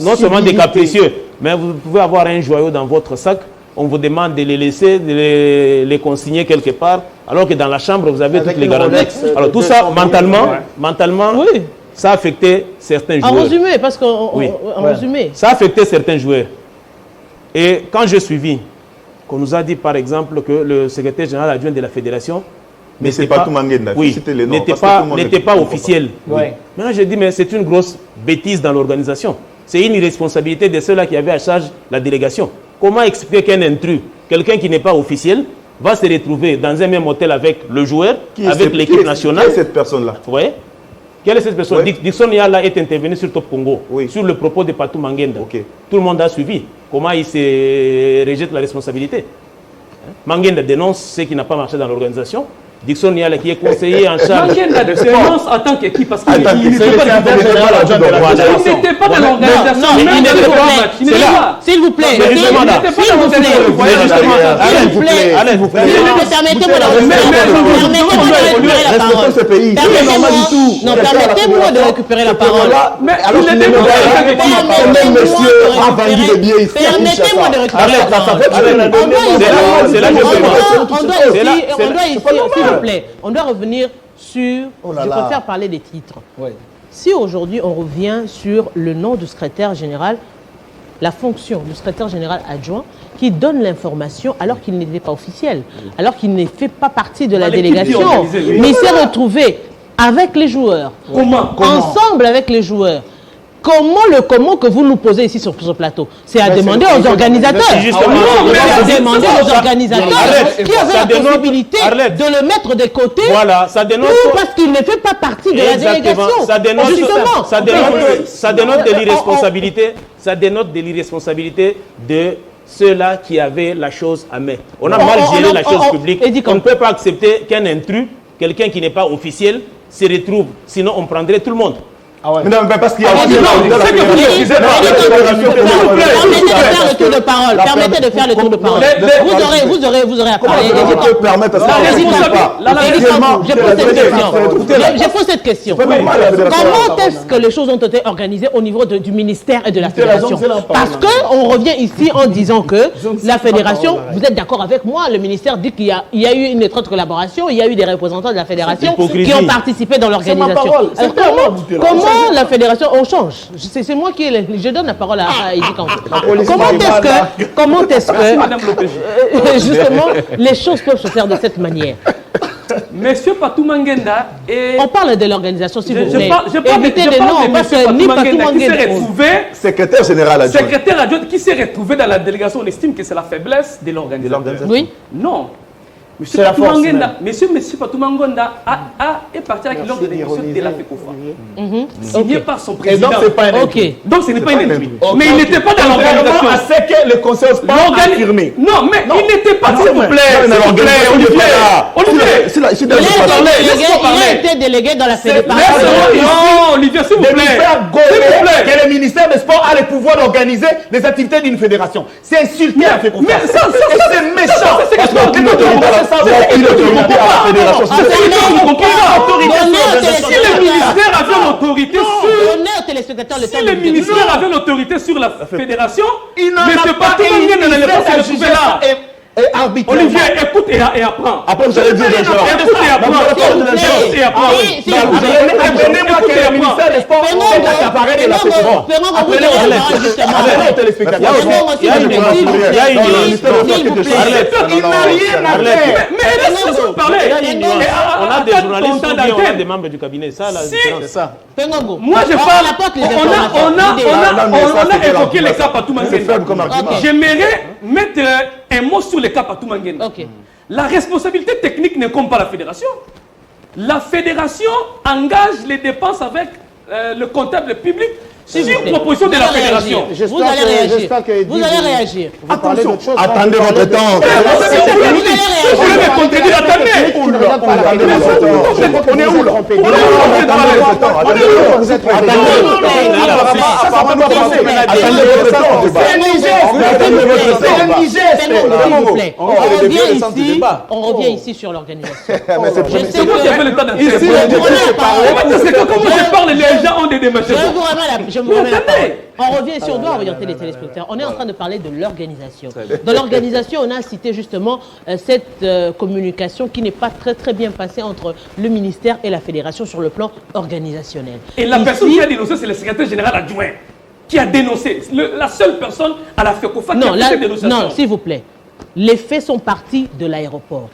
Non seulement des capricieux, mais vous pouvez avoir un joyau dans votre sac, on vous demande de les laisser, de les consigner quelque part, alors que dans la chambre, vous avez toutes les garanties. Alors tout ça, mentalement, oui, ça a affecté certains joueurs. En résumé, parce qu'en résumé. Ça a affecté certains joueurs. Et quand j'ai suivi, qu'on nous a dit par exemple que le secrétaire général adjoint de la fédération, mais c'est pas tout Manguenda, oui, n'était pas officiel. Oui. Maintenant, je dis, mais c'est une grosse bêtise dans l'organisation. C'est une irresponsabilité de ceux-là qui avaient à charge la délégation. Comment expliquer qu'un intrus, quelqu'un qui n'est pas officiel, va se retrouver dans un même hôtel avec le joueur, avec l'équipe nationale? Qui est cette personne-là? Vous voyez? Quelle est cette personne? Dixon Yala est intervenu sur Top Congo, sur le propos de Patou Manguenda. Tout le monde a suivi. Comment il se rejette la responsabilité? Manguenda dénonce ce qui n'a pas marché dans l'organisation. Dixon Niala qui est conseiller en charge. Manguenda dénonce en tant qu'équipe parce qu'il n'était pas dans l'organisation. Il n'était pas là. S'il vous plaît. Allez, vous plaît. Permettez-moi de récupérer la parole. Permettez-moi de récupérer la parole. On doit revenir sur... Je préfère parler des titres. Si aujourd'hui on revient sur le nom du secrétaire général, la fonction du secrétaire général adjoint qui donne l'information alors qu'il n'était pas officiel, alors qu'il ne fait pas partie de la délégation, mais il s'est retrouvé avec les joueurs, ensemble avec les joueurs. Comment que vous nous posez ici sur ce plateau? C'est à demander aux organisateurs. C'est à demander aux organisateurs qui avaient la possibilité de le mettre de côté parce qu'il ne fait pas partie de la délégation. Ça dénote de l'irresponsabilité. Ça dénote de l'irresponsabilité de ceux-là qui avaient la chose à main. On a mal géré la chose publique. On ne peut pas accepter qu'un intrus, quelqu'un qui n'est pas officiel, se retrouve. Sinon, on prendrait tout le monde. Mais non, mais parce qu'il y a Permettez de faire le tour de parole. Permettez de faire le tour de parole. Vous aurez à parler. Je pose cette question. Comment est-ce que les choses ont été organisées au niveau du ministère et de la fédération? Parce qu'on revient ici en disant que la fédération, vous êtes d'accord avec moi, le ministère dit qu'il y a eu une étroite collaboration, il y a eu des représentants de la fédération qui ont participé dans l'organisation. Comment la fédération, on change. C'est moi qui je donne la parole à Eddie Kankou. Comment est-ce que justement les choses peuvent se faire de cette manière? Monsieur Patou Mangenda et... On parle de l'organisation, s'il vous plaît. Je parle de monsieur Patou Mangenda qui s'est retrouvé... Secrétaire général adjoint. Secrétaire adjoint qui s'est retrouvé dans la délégation. On estime que c'est la faiblesse de l'organisation. Oui. Non. Monsieur Patou Mangenda, monsieur Patou Mangenda est parti avec l'ordre de l'émission de la FECOFA. Signé par son président. Et donc, c'est pas un Donc, ce n'est pas une intrigue. Mais il n'était pas dans l'organisation. À ce que le conseil n'a pas affirmé. Non, mais il n'était pas, s'il vous plaît. Olivier, il a été délégué dans la fédération. Non, Olivier, s'il vous plaît. Que le ministère des Sports a le pouvoir d'organiser les activités d'une fédération. C'est insulté à FECOFA. C'est méchant. Il a autorité à la fédération. Si le ministère avait l'autorité sur... Si le ministère avait l'autorité sur la fédération, M. Patou Mangenda n'allait pas se retrouver là. Olivier, écoute et apprends. Après, vous allez dire des gens. Écoute et apprends. Écoute et apprends. Apprenez-moi que le ministère des Sports est accaparé de la fédération. Apprenez aux téléspectateurs. Il y a une Il n'a rien à faire. Mais laisse-nous parler. On a des journalistes ou bien on a des membres du cabinet. Ça, la différence, c'est ça. Moi, je parle. On a évoqué les cas Patou Mangenda. J'aimerais mettre un mot sur les cas Patou Mangenda. La responsabilité technique ne compte pas la fédération. La fédération engage les dépenses avec le comptable public sur proposition de la fédération. Vous allez réagir. Attention. Attendez votre temps. Vous voulez me contredire, attendez. On est où là? Vous êtes On revient ici sur l'organisation. C'est moi qui ai fait le temps d'intervenir. Comment je parle, les gens ont des démarches. On revient, si on doit orienter les téléspectateurs, on est en train de parler de l'organisation. Dans l'organisation, on a cité justement cette communication qui n'est pas très bien passée entre le ministère et la fédération sur le plan organisationnel. Et la personne qui a dénoncé, c'est le secrétaire général adjoint qui a dénoncé. La seule personne à la FECOFA qui a fait cette dénonciation. Non, s'il vous plaît. Les faits sont partis de l'aéroport.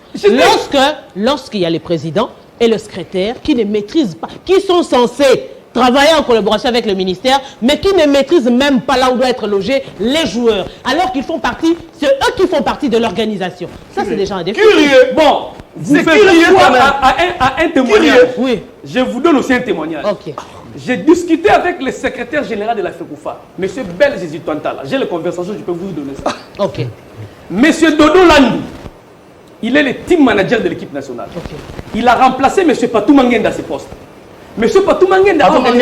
Lorsqu'il y a les présidents et le secrétaire qui ne maîtrisent pas, qui sont censés travailler en collaboration avec le ministère, mais qui ne maîtrisent même pas là où doivent être logés les joueurs, alors qu'ils font partie, c'est eux qui font partie de l'organisation. Ça, c'est déjà un défi. Curieux. Bon, vous faites foi à un témoignage. Oui. Je vous donne aussi un témoignage. Ok. J'ai discuté avec le secrétaire général de la FECOFA, M. Bel Jésus Tontala. J'ai les conversations, je peux vous donner ça. Ok. M. Dodo Landou, il est le team manager de l'équipe nationale. Ok. Il a remplacé M. Patou Mangenda à ses postes. Monsieur Patou Mangenda, s'il vous plaît,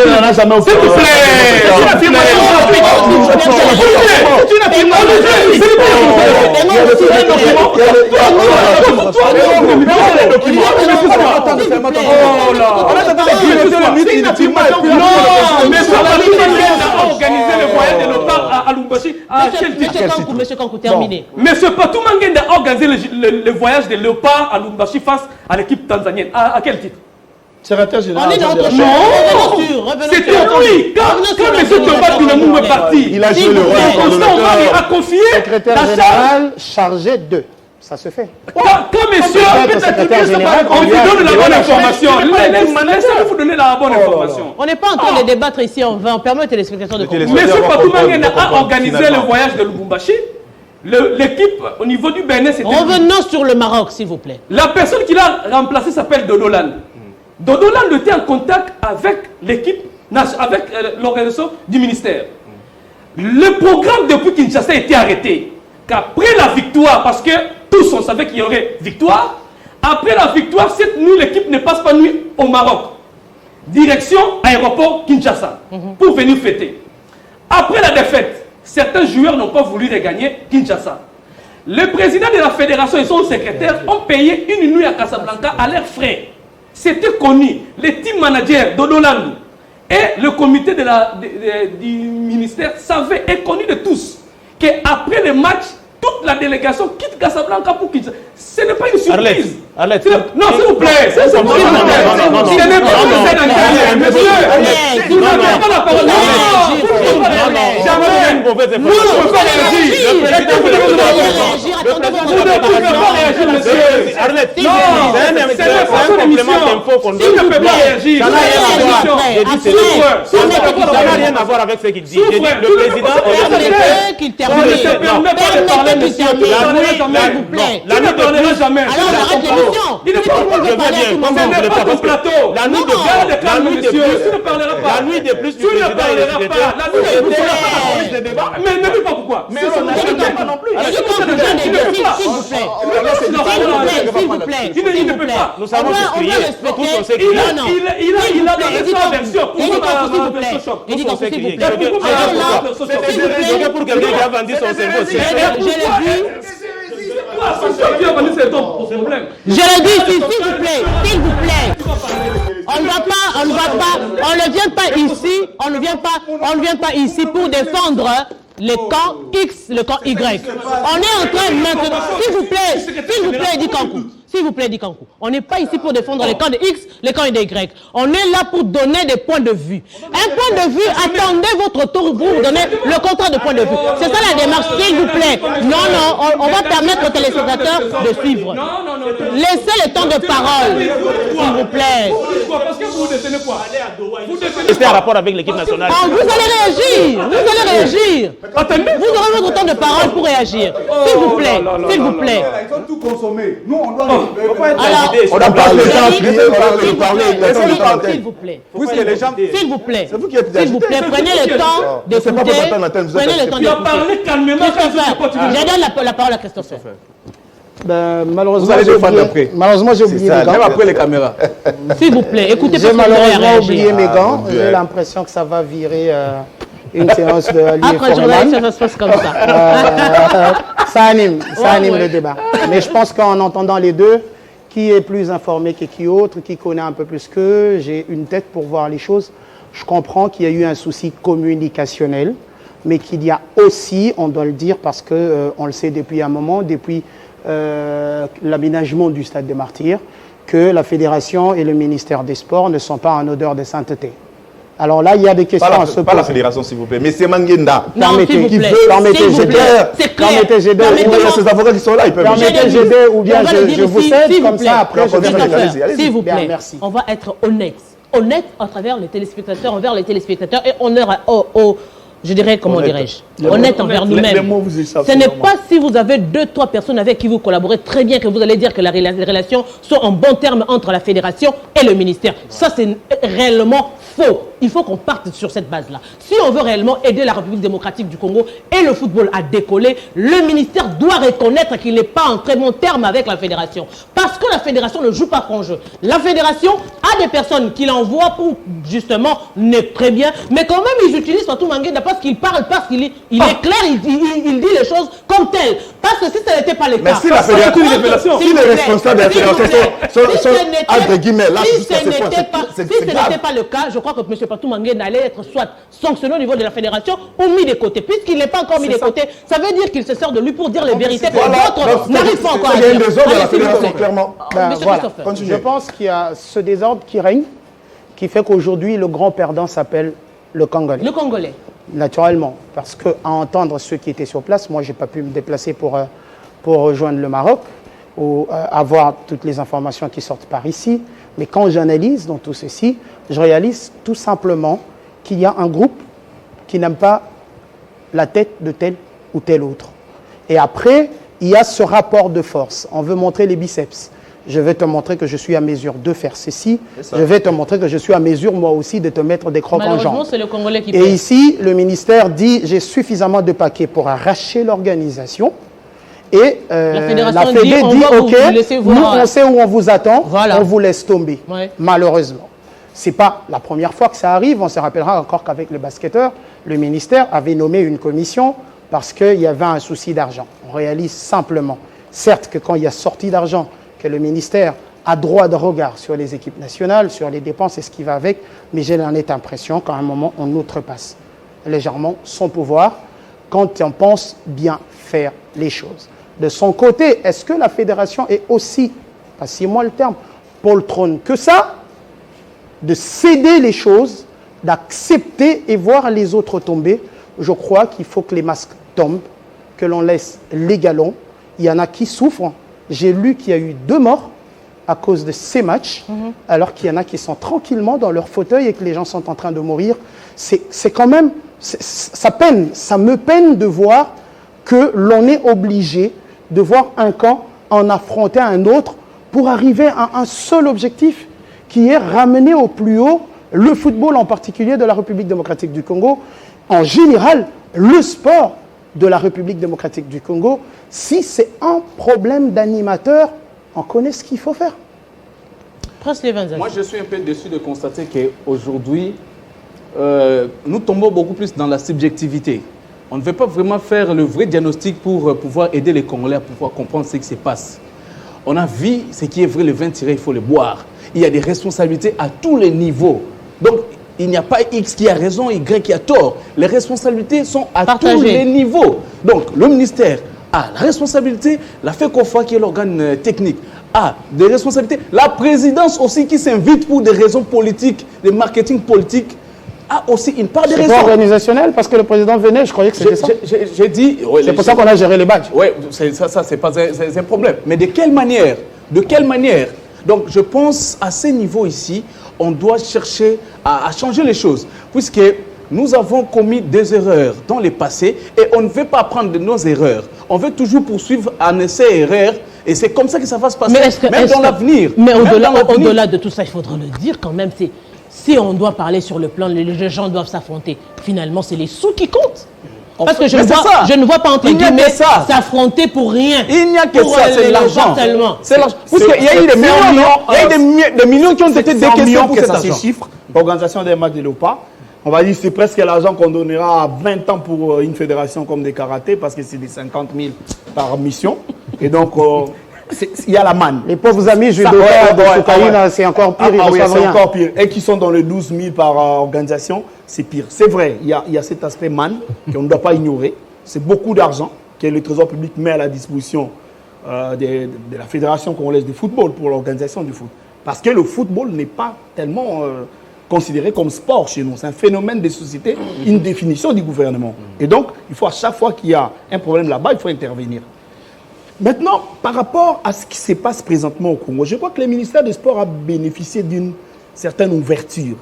Monsieur Kankou, terminé. Monsieur Patou Mangenda a organisé le voyage de Léopard à Lubumbashi face à l'équipe tanzanienne. À quel titre? Secrétaire général. On est dans notre c'était lui. Quand M. Thomas Binamou est parti, il a joué le rôle de coordonnateur. Il a confié secrétaire général chargé de. Ça se fait. Quand monsieur, on vous donne la bonne information. Laissez-nous vous donner la bonne information. On n'est pas en train de débattre ici, on permet aux téléspectateurs de comprendre. M. Patou Mangenda a organisé le voyage de Lubumbashi. L'équipe au niveau du Bénin, c'était... Revenons sur le Maroc, s'il vous plaît. La personne qui l'a remplacé s'appelle Dodo Land. Dodo Land était en contact avec l'équipe, avec l'organisation du ministère. Le programme depuis Kinshasa a été arrêté. Qu'après la victoire, parce que tous on savait qu'il y aurait victoire, après la victoire, cette nuit, l'équipe ne passe pas nuit au Maroc. Direction aéroport Kinshasa, pour venir fêter. Après la défaite, certains joueurs n'ont pas voulu regagner Kinshasa. Le président de la fédération et son secrétaire ont payé une nuit à Casablanca à leurs frais. C'était connu. Les team managers Dodo Landou et le comité du ministère savaient et connu de tous qu'après le match, toute la délégation quitte Casablanca pour Kinshasa. Ce n'est pas une surprise. Arlette, Non, s'il vous plaît. Ce n'est pas non, monsieur. Vous n'avez pas la parole. Jamais. Vous ne pouvez pas réagir. Vous ne pouvez pas réagir, monsieur. Arlette, Non, c'est un complément d'info qu'on S'il ne peut pas réagir, ça n'a rien à voir. Ça n'a rien à voir avec ce qu'il dit. J'ai dit le président Permettez qu'il termine. Permettez qu'il termine. S'il vous plaît. La nuit de jamais. Alors on arrête l'émission. Il ne parle pas de parler à tout le monde. Ce n'est pas ton plateau. La nuit de monsieur, tu ne parleras pas. La nuit de plus du Tu ne président parleras pas. La nuit de plus, tu n'auras pas la police de débat. Mais ne dis pas pourquoi. Mais on n'a pas non plus. S'il vous plaît. S'il vous plaît. Il ne peut pas. Nous savons On doit respecter. Il a donné sa version. S'il vous plaît. S'il vous plaît. C'est pour quelqu'un qui a vendu son cerveau. Je l'ai vu. Je l'ai dit ici, s'il vous plaît. On ne vient pas ici pour défendre le camp X, le camp Y. On est en train maintenant, s'il vous plaît, Dikankou. S'il vous plaît, Dikankou. On n'est pas ici pour défendre les camps de X, les camps de Y. On est là pour donner des points de vue. Un point de vue, attendez votre tour pour vous donner le contrat de point de vue. C'est ça la démarche, s'il vous plaît. Non, on va permettre aux téléspectateurs de suivre. Laissez le temps de parole, s'il vous plaît. Parce que vous détenez quoi? C'était un rapport avec l'équipe nationale. Vous allez réagir. Vous aurez votre temps de parole pour réagir. S'il vous plaît. Ils ont tout consommé. Nous, on doit... On a parlé s'il vous plaît. S'il vous plaît. S'il vous plaît, prenez le temps d'écouter. Prenez le temps Tu as parlé calmement. Je donne la parole à Christopher. Malheureusement, j'ai oublié mes gants. Même après les caméras. S'il vous plaît, écoutez. J'ai malheureusement oublié mes gants. J'ai l'impression que ça va virer une séance de Ali Après journaliste, ça se passe comme ça. Ça anime le débat. Mais je pense qu'en entendant les deux, qui est plus informé que qui autre, qui connaît un peu plus qu'eux, j'ai une tête pour voir les choses. Je comprends qu'il y a eu un souci communicationnel, mais qu'il y a aussi, on doit le dire parce qu'on le sait depuis un moment, depuis l'aménagement du Stade des Martyrs, que la Fédération et le ministère des Sports ne sont pas en odeur de sainteté. Alors là, il y a des questions à se poser. Pas la fédération, s'il vous plaît. Mais c'est Manguenda. Permettez, j'ai deux. Il y a ces avocats qui sont là, ils peuvent. Permettez, j'ai deux, ou bien je vous cède, comme ça, après, je vais. S'il vous plaît, merci. On va être honnête à travers les téléspectateurs, envers les téléspectateurs, et honneur je dirais, comment dirais-je, honnête envers nous-mêmes. Ce n'est pas si vous avez 2-3 personnes avec qui vous collaborez très bien que vous allez dire que les relations sont en bon terme entre la fédération et le ministère. Ça, c'est réellement faux. Il faut qu'on parte sur cette base-là. Si on veut réellement aider la République démocratique du Congo et le football à décoller, le ministère doit reconnaître qu'il n'est pas en très bon terme avec la fédération. Parce que la fédération ne joue pas franc jeu. La fédération a des personnes qui l'envoient pour, justement, très bien, mais quand même, ils utilisent Fatou Manguenda parce qu'il parle, parce qu'il est clair, il dit les choses comme telles. Parce que si ce n'était pas le cas... Mais si la fédération, si les responsables de la fédération sont entre guillemets, là, si ce n'était pas le cas, je crois que M. Fatou Manguenda allait être soit sanctionné au niveau de la fédération ou mis de côté. Puisqu'il n'est pas encore mis de côté, ça veut dire qu'il se sert de lui pour dire les vérités que d'autres n'arrivent pas encore à dire. Il y a une désordre de la fédération, clairement. Je pense qu'il y a ce désordre qui règne, qui fait qu'aujourd'hui, le grand perdant s'appelle le Congolais. Le Congolais. Naturellement, parce qu'à entendre ceux qui étaient sur place, moi, je n'ai pas pu me déplacer pour rejoindre le Maroc ou avoir toutes les informations qui sortent par ici. Mais quand j'analyse dans tout ceci, je réalise tout simplement qu'il y a un groupe qui n'aime pas la tête de tel ou tel autre. Et après, il y a ce rapport de force. On veut montrer les biceps. Je vais te montrer que je suis à mesure de faire ceci. Je vais te montrer que je suis à mesure, moi aussi, de te mettre des crocs en jambes. Malheureusement, c'est le Congolais qui Et ici, le ministère dit, j'ai suffisamment de paquets pour arracher l'organisation. Et la Fédé dit, OK, nous, on sait où on vous attend, on vous laisse tomber. Ouais. Malheureusement. Ce n'est pas la première fois que ça arrive. On se rappellera encore qu'avec le basketteur, le ministère avait nommé une commission parce qu'il y avait un souci d'argent. On réalise simplement, certes que quand il y a sortie d'argent, que le ministère a droit de regard sur les équipes nationales, sur les dépenses et ce qui va avec, mais j'ai l'impression qu'à un moment, on outrepasse légèrement son pouvoir quand on pense bien faire les choses. De son côté, est-ce que la fédération est aussi passez-moi le terme, poltronne que ça, de céder les choses, d'accepter et voir les autres tomber. Je crois qu'il faut que les masques tombent, que l'on laisse les galons. Il y en a qui souffrent. J'ai lu qu'il y a eu 2 morts à cause de ces matchs, alors qu'il y en a qui sont tranquillement dans leur fauteuil et que les gens sont en train de mourir. C'est quand même, ça me peine de voir que l'on est obligé de voir un camp en affronter un autre pour arriver à un seul objectif, qui est ramener au plus haut le football en particulier de la République démocratique du Congo, en général le sport de la République démocratique du Congo. Si c'est un problème d'animateur, on connaît ce qu'il faut faire. Moi, je suis un peu déçu de constater qu'aujourd'hui, nous tombons beaucoup plus dans la subjectivité. On ne veut pas vraiment faire le vrai diagnostic pour pouvoir aider les Congolais à pouvoir comprendre ce qui se passe. On a vu ce qui est vrai, le vin tiré, il faut le boire. Il y a des responsabilités à tous les niveaux. Donc, il n'y a pas X qui a raison, Y qui a tort. Les responsabilités sont à tous les niveaux. Donc, le ministère a la responsabilité, la FECOFA qui est l'organe technique a des responsabilités. La présidence aussi qui s'invite pour des raisons politiques, des marketing politiques, a aussi une part de raison. C'est organisationnel parce que le président venait, je croyais que c'était ça. J'ai dit... Ouais, c'est pour ça qu'on a géré les badges. Oui, ça c'est pas un problème. Mais de quelle manière? De quelle manière? Donc je pense à ce niveau ici, on doit chercher à changer les choses. Puisque nous avons commis des erreurs dans le passé et on ne veut pas apprendre de nos erreurs. On veut toujours poursuivre en essai-erreur et c'est comme ça que ça va se passer, même dans l'avenir. Mais au-delà de tout ça, il faudra le dire quand même, si on doit parler sur le plan, les gens doivent s'affronter. Finalement, c'est les sous qui comptent. Parce que je ne vois pas entre guillemets s'affronter pour rien. Il n'y a que ça, c'est l'argent. C'est l'argent. Parce qu'il y a eu des millions, il y a des millions qui ont été décaissés pour cet argent. Ces chiffres, l'organisation des matchs de l'OPA, on va dire que c'est presque l'argent qu'on donnera à 20 ans pour une fédération comme des karatés, parce que c'est des 50 000 par mission. Et donc, il y a la manne. Les pauvres amis judokas de Soukaïna, c'est encore pire. Oui, c'est encore pire. Et qui sont dans les 12 000 par organisation, c'est pire. C'est vrai, il y a cet aspect manne qu'on ne doit pas ignorer. C'est beaucoup d'argent que le Trésor public met à la disposition de la Fédération congolaise de football pour l'organisation du foot. Parce que le football n'est pas tellement considéré comme sport chez nous. C'est un phénomène de société, une définition du gouvernement. Et donc, il faut à chaque fois qu'il y a un problème là-bas, il faut intervenir. Maintenant, par rapport à ce qui se passe présentement au Congo, je crois que le ministère des Sports a bénéficié d'une certaine ouverture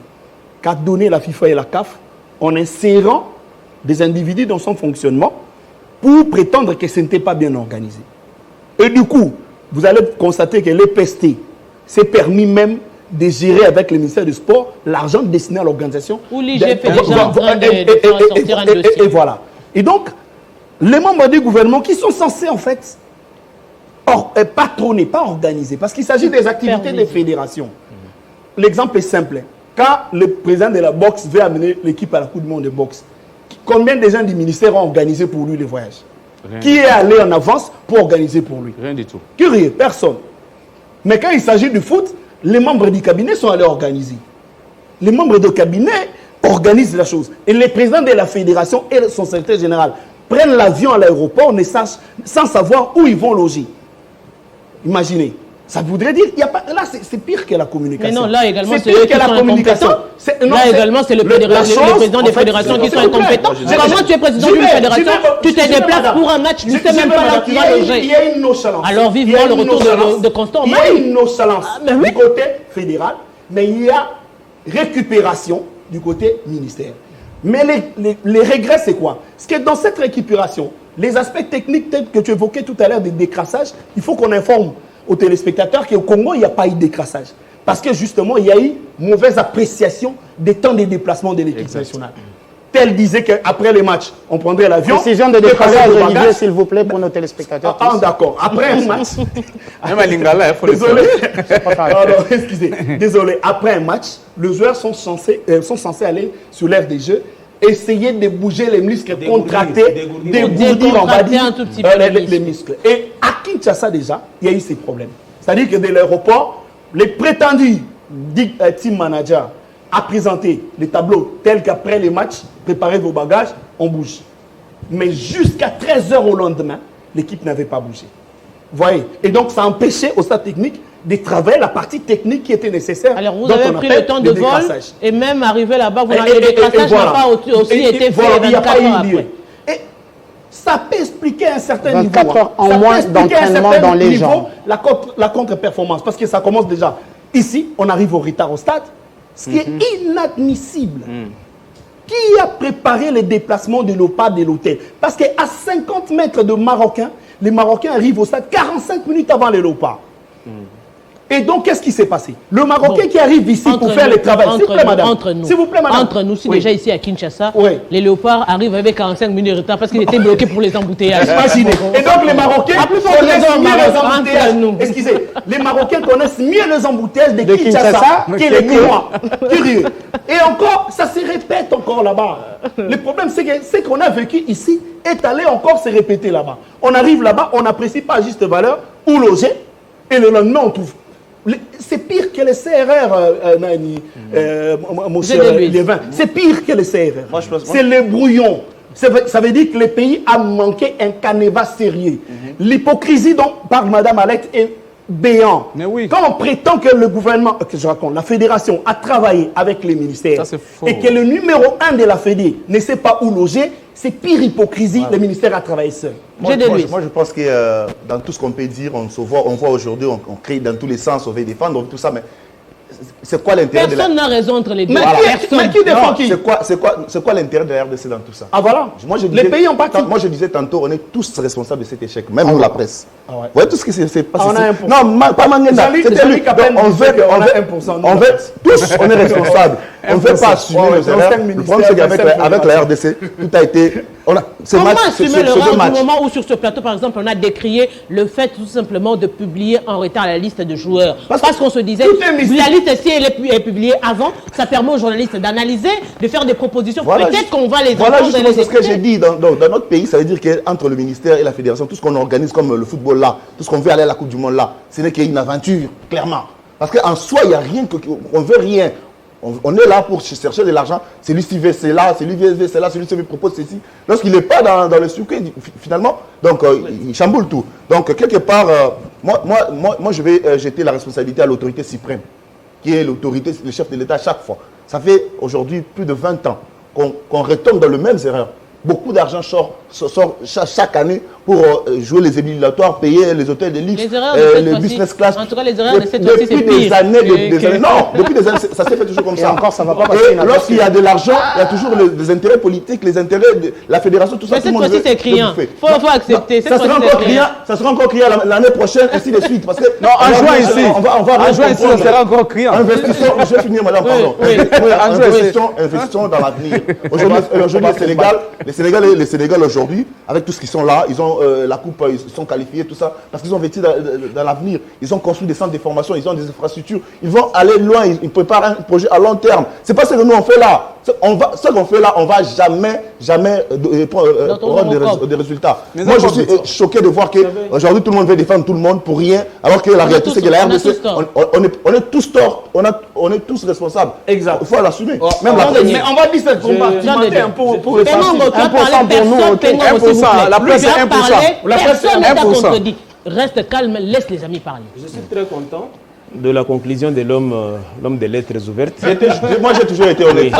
qu'a donnée la FIFA et la CAF en insérant des individus dans son fonctionnement pour prétendre que ce n'était pas bien organisé. Et du coup, vous allez constater que l'EPST s'est permis même de gérer avec le ministère du Sport l'argent destiné à l'organisation. Ou l'IGF est déjà en train de sortir un dossier. Et voilà. Et donc, les membres du gouvernement qui sont censés en fait patronner, pas organiser, parce qu'il s'agit des activités des fédérations. L'exemple est simple. Quand le président de la boxe veut amener l'équipe à la Coupe du Monde de boxe, combien de gens du ministère ont organisé pour lui les voyages? Qui est allé en avance pour organiser pour lui? Rien du tout. Curieux, personne. Mais quand il s'agit du foot, les membres du cabinet sont allés organiser. Les membres du cabinet organisent la chose. Et les présidents de la fédération et son secrétaire général prennent l'avion à l'aéroport sans savoir où ils vont loger. Imaginez. Ça voudrait dire, il y a pas, là c'est pire que la communication. Mais non, là également c'est pire que la communication. Là également c'est le président des fédérations qui sont incompétents. Comment tu es président d'une fédération, tu te déplaces pour un match, tu ne sais même pas là où tu vas loger. Il y a une nonchalance. Alors vivement le retour de Constant. Il y a une nonchalance du côté fédéral, mais il y a récupération du côté ministère. Mais les regrets, c'est quoi? Parce que dans cette récupération, les aspects techniques tels que tu évoquais tout à l'heure des décrassages, il faut qu'on informe aux téléspectateurs qu'au Congo, il n'y a pas eu de décrassage. Parce que justement, il y a eu mauvaise appréciation des temps de déplacement de l'équipe nationale. Tel disait qu'après les matchs, on prendrait l'avion. Précision de décrassage, Olivier, s'il vous plaît, pour nos téléspectateurs. Ah, d'accord. Après un match. Même à Lingala, il faut désolé. Excusez. Désolé. Après un match, les joueurs sont censés aller sur l'aire des jeux, essayer de bouger les muscles contractés, dégourdir, on va dire, les muscles. Et à Kinshasa, déjà, il y a eu ces problèmes. C'est-à-dire que de l'aéroport, les prétendus team manager a présenté les tableaux tels qu'après les matchs, préparez vos bagages, on bouge. Mais jusqu'à 13h au lendemain, l'équipe n'avait pas bougé. Vous voyez? Et donc, ça a empêché au stade technique travailler la partie technique qui était nécessaire. Alors, vous Donc, avez on pris appelle le temps de vol décrassage. et même arrivé là-bas, vous Et n'avez le décrassage voilà. n'a pas aussi été fait voilà, il n'y a 24 pas heures eu lieu. après. Et ça peut expliquer un certain 24 niveau. heures en Ça peut moins expliquer un d'entraînement certain dans les niveau, jambes. la contre-performance, parce que ça commence déjà. Ici, on arrive au retard au stade, ce qui est inadmissible. Qui a préparé les déplacements de l'OPA de l'hôtel? Parce qu'à 50 mètres de Marocains, les Marocains arrivent au stade 45 minutes avant les LOPA. Et donc, qu'est-ce qui s'est passé? Le Marocain qui arrive ici pour faire le travail, s'il vous plaît, madame. S'il vous plaît, madame. Entre nous, si Oui. déjà ici à Kinshasa, Oui. les léopards arrivent avec 45 minutes de retard parce qu'ils étaient bloqués pour les embouteillages. Imaginez. Et donc les Marocains À plus forte connaissent raison, mieux les Maroc, embouteillages. entre nous. Excusez, les Marocains connaissent mieux les embouteillages de Kinshasa Kinshasa que que les nous. Kinois. Curieux. Et encore, ça se répète encore là-bas. Le problème, c'est que ce qu'on a vécu ici est allé encore se répéter là-bas. On arrive là-bas, on n'apprécie pas à juste valeur ou loger, et le lendemain, on trouve. C'est pire que les CRR, mon cher Lévin. C'est pire que les CRR. C'est le brouillon. Ça veut dire que le pays a manqué un canevas sérieux. L'hypocrisie dont parle Mme Alette est béant. Mais oui. Quand on prétend que le gouvernement, que je raconte, la fédération a travaillé avec les ministères Ça, c'est faux. et que le numéro 1 de la Fédé ne sait pas où loger, c'est pire hypocrisie. Le ministère a travaillé seul. Moi, je pense que dans tout ce qu'on peut dire, on voit aujourd'hui, on crie dans tous les sens, on veut défendre, tout ça, mais c'est quoi l'intérêt de la... Personne n'a raison entre les deux. Mais qui défend qui? C'est quoi l'intérêt de la RDC dans tout ça? Ah voilà. Moi, Les pays ont parti. Moi, je disais tantôt, on est tous responsables de cet échec, même nous, la presse. Ah ouais. Vous voyez tout ce qui s'est passé. Ah, on a ici. 1%. Non, pas Mangena. Jean-Luc C'était lui. Capel Donc, disait qu'on a 1%, nous, on la veut, presse. tous, on est responsables. On ne veut pas assumer Ouais, nos dans erreurs. cinq Le problème, c'est qu'avec ministères, la RDC, tout a été... Comment assumer l'erreur du moment où sur ce plateau, par exemple, on a décrié le fait tout simplement de publier en retard la liste de joueurs? Parce qu'on se disait, tout est mystique. la liste, si elle est publiée avant, ça permet aux journalistes d'analyser, de faire des propositions. Voilà, Peut-être qu'on va les Voilà entendre et justement les c'est ce que écouter. j'ai dit. Dans notre pays, ça veut dire qu'entre le ministère et la fédération, tout ce qu'on organise comme le football là, tout ce qu'on veut aller à la Coupe du Monde là, ce n'est qu'une aventure, clairement. Parce qu'en soi, il n'y a rien, on ne veut rien. On est là pour chercher de l'argent. C'est lui qui veut cela, c'est lui qui veut cela, c'est lui qui propose ceci. Lorsqu'il n'est pas dans le circuit, finalement, donc il chamboule tout. Donc quelque part, moi je vais jeter la responsabilité à l'autorité suprême, qui est l'autorité, le chef de l'État à chaque fois. Ça fait aujourd'hui plus de 20 ans qu'on retombe dans les mêmes erreurs. Beaucoup d'argent sort chaque année pour jouer les éliminatoires, payer les hôtels de luxe, Les erreurs de cette les fois-ci, business class. en tout cas, les erreurs de cette fois-ci, c'est Depuis des pire. années, Que- non, depuis des années, ça s'est fait toujours comme Et ça. encore, ça va pas passer Et inaperçu. lorsqu'il y a de l'argent, il y a toujours les intérêts politiques, les intérêts de la fédération, tout ça. Mais tout cette le monde fois-ci, veut c'est criant. bouffer. Faut accepter. Cette Ça sera fois-ci, c'est encore criant. criant. Ça sera encore criant l'année prochaine, ainsi de suite. Parce que Non, en juin ici. on va En juin ici, on sera encore criant. Investissons, je vais finir, madame, pardon. Investissons dans l'avenir. Aujourd'hui, les Sénégalais aujourd'hui, avec tout ce qu'ils sont là, ils ont la coupe, ils sont qualifiés, tout ça, parce qu'ils ont investi dans l'avenir. Ils ont construit des centres de formation, ils ont des infrastructures. Ils vont aller loin, ils préparent un projet à long terme. C'est pas ce que nous on fait là. Ce qu'on fait là, on va jamais prendre des résultats. Mais Moi, je encore suis vite. choqué de voir qu'aujourd'hui, tout le monde veut défendre tout le monde pour rien, alors que la réalité, c'est que la RDC, on est tous torts, on est tous responsables. Exact. Il faut l'assumer. Même la Mais on va dire cette compartimenter un peu pour les Paiement, partis. on doit parler, personne, Paiement, 1%, s'il vous plaît. la presse, Lui, c'est il a 1%. parlé, La presse, c'est personne n'a 1%. contredit. Reste calme, laisse les amis parler. Je suis très content de la conclusion de l'homme des lettres ouvertes. Moi, j'ai toujours été honnête.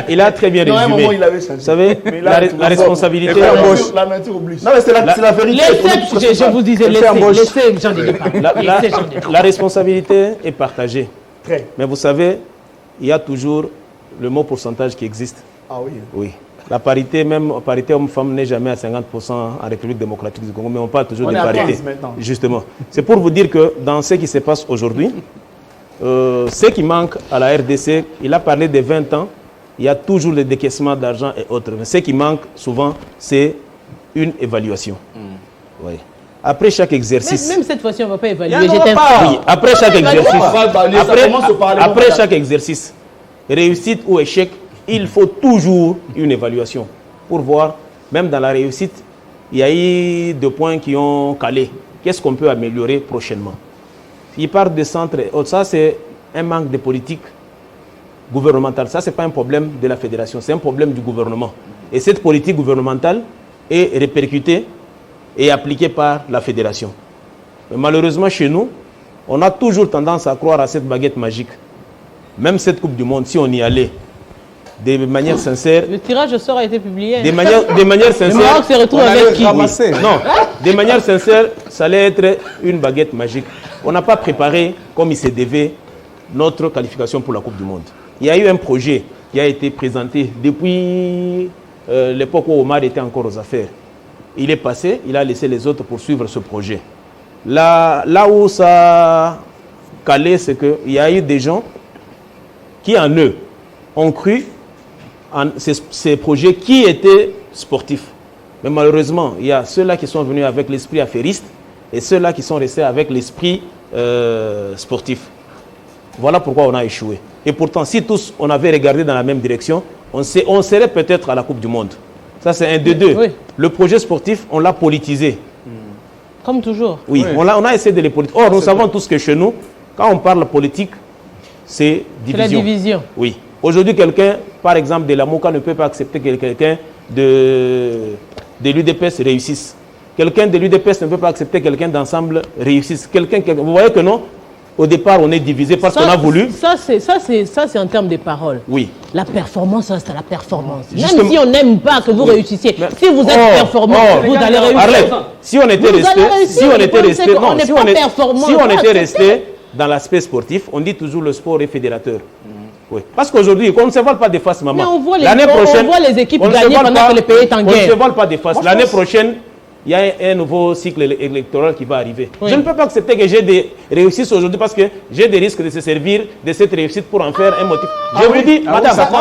Il a très bien Non, à un résumé. moment, il avait changé. Vous savez, Mais là, la responsabilité... La nature oblige. Non, mais c'est la vérité. Laissez, je vous disais, laissez Jean Dédé parler. Laissez Jean Dédé. La responsabilité est partagée. Très. Mais vous savez, il y a toujours le mot pourcentage qui existe. Ah oui. Oui. La parité, même parité homme-femme, n'est jamais à 50% en République démocratique du Congo, mais on parle toujours On de est à parité. 15 maintenant. Justement. C'est pour vous dire que dans ce qui se passe aujourd'hui, ce qui manque à la RDC, il a parlé de 20 ans, il y a toujours le décaissement d'argent et autres. Mais ce qui manque souvent, c'est une évaluation. Oui. Après chaque exercice. Même cette fois-ci, on ne va pas évaluer. Il y en aura J'étais pas. informé. Oui, après chaque exercice. Après Après chaque exercice, réussite ou échec, il faut toujours une évaluation pour voir, même dans la réussite, il y a eu des points qui ont calé. Qu'est-ce qu'on peut améliorer prochainement? Il part des centres, ça c'est un manque de politique gouvernementale. Ça, ce n'est pas un problème de la fédération, c'est un problème du gouvernement. Et cette politique gouvernementale est répercutée et appliquée par la fédération. Mais malheureusement, chez nous, on a toujours tendance à croire à cette baguette magique. Même cette Coupe du Monde, si on y allait, de manière sincère... Le tirage au sort a été publié. De manière sincère... Le Maroc se retrouve avec qui? Non, de manière sincère, ça allait être une baguette magique. On n'a pas préparé, comme il se devait, notre qualification pour la Coupe du Monde. Il y a eu un projet qui a été présenté depuis l'époque où Omar était encore aux affaires. Il est passé, il a laissé les autres poursuivre ce projet. Là où ça a calé, c'est qu'il y a eu des gens qui, en eux, ont cru en ces projets qui étaient sportifs. Mais malheureusement, il y a ceux-là qui sont venus avec l'esprit affairiste et ceux-là qui sont restés avec l'esprit sportif. Voilà pourquoi on a échoué. Et pourtant, si tous on avait regardé dans la même direction, on serait peut-être à la Coupe du Monde. Ça, c'est un de deux. Oui. Le projet sportif, on l'a politisé. Comme toujours. Oui, on a essayé de les politiser. Or, nous savons tous que chez nous, quand on parle politique, c'est division. C'est la division. Oui. Aujourd'hui, quelqu'un, par exemple, de la Moka ne peut pas accepter que quelqu'un de l'UDPS réussisse. Quelqu'un de l'UDPS ne peut pas accepter que quelqu'un d'ensemble réussisse. Vous voyez que non? Au départ, on est divisé parce qu'on a voulu. Ça, c'est en termes de paroles. Oui. La performance reste à la performance. Justement. Même si on n'aime pas que vous réussissiez, si vous êtes performant, vous allez réussir. Arlette, si on était resté dans l'aspect sportif, on dit toujours le sport est fédérateur. Oui. Parce qu'aujourd'hui, on ne se vole pas des faces, maman. Mais on voit les équipes gagner pendant que le pays est en guerre. On ne se vole pas des faces. L'année prochaine, il y a un nouveau cycle électoral qui va arriver. Oui. Je ne peux pas accepter que j'ai des réussites aujourd'hui parce que j'ai des risques de se servir de cette réussite pour en faire un motif. Je vous dis, madame, ça c'est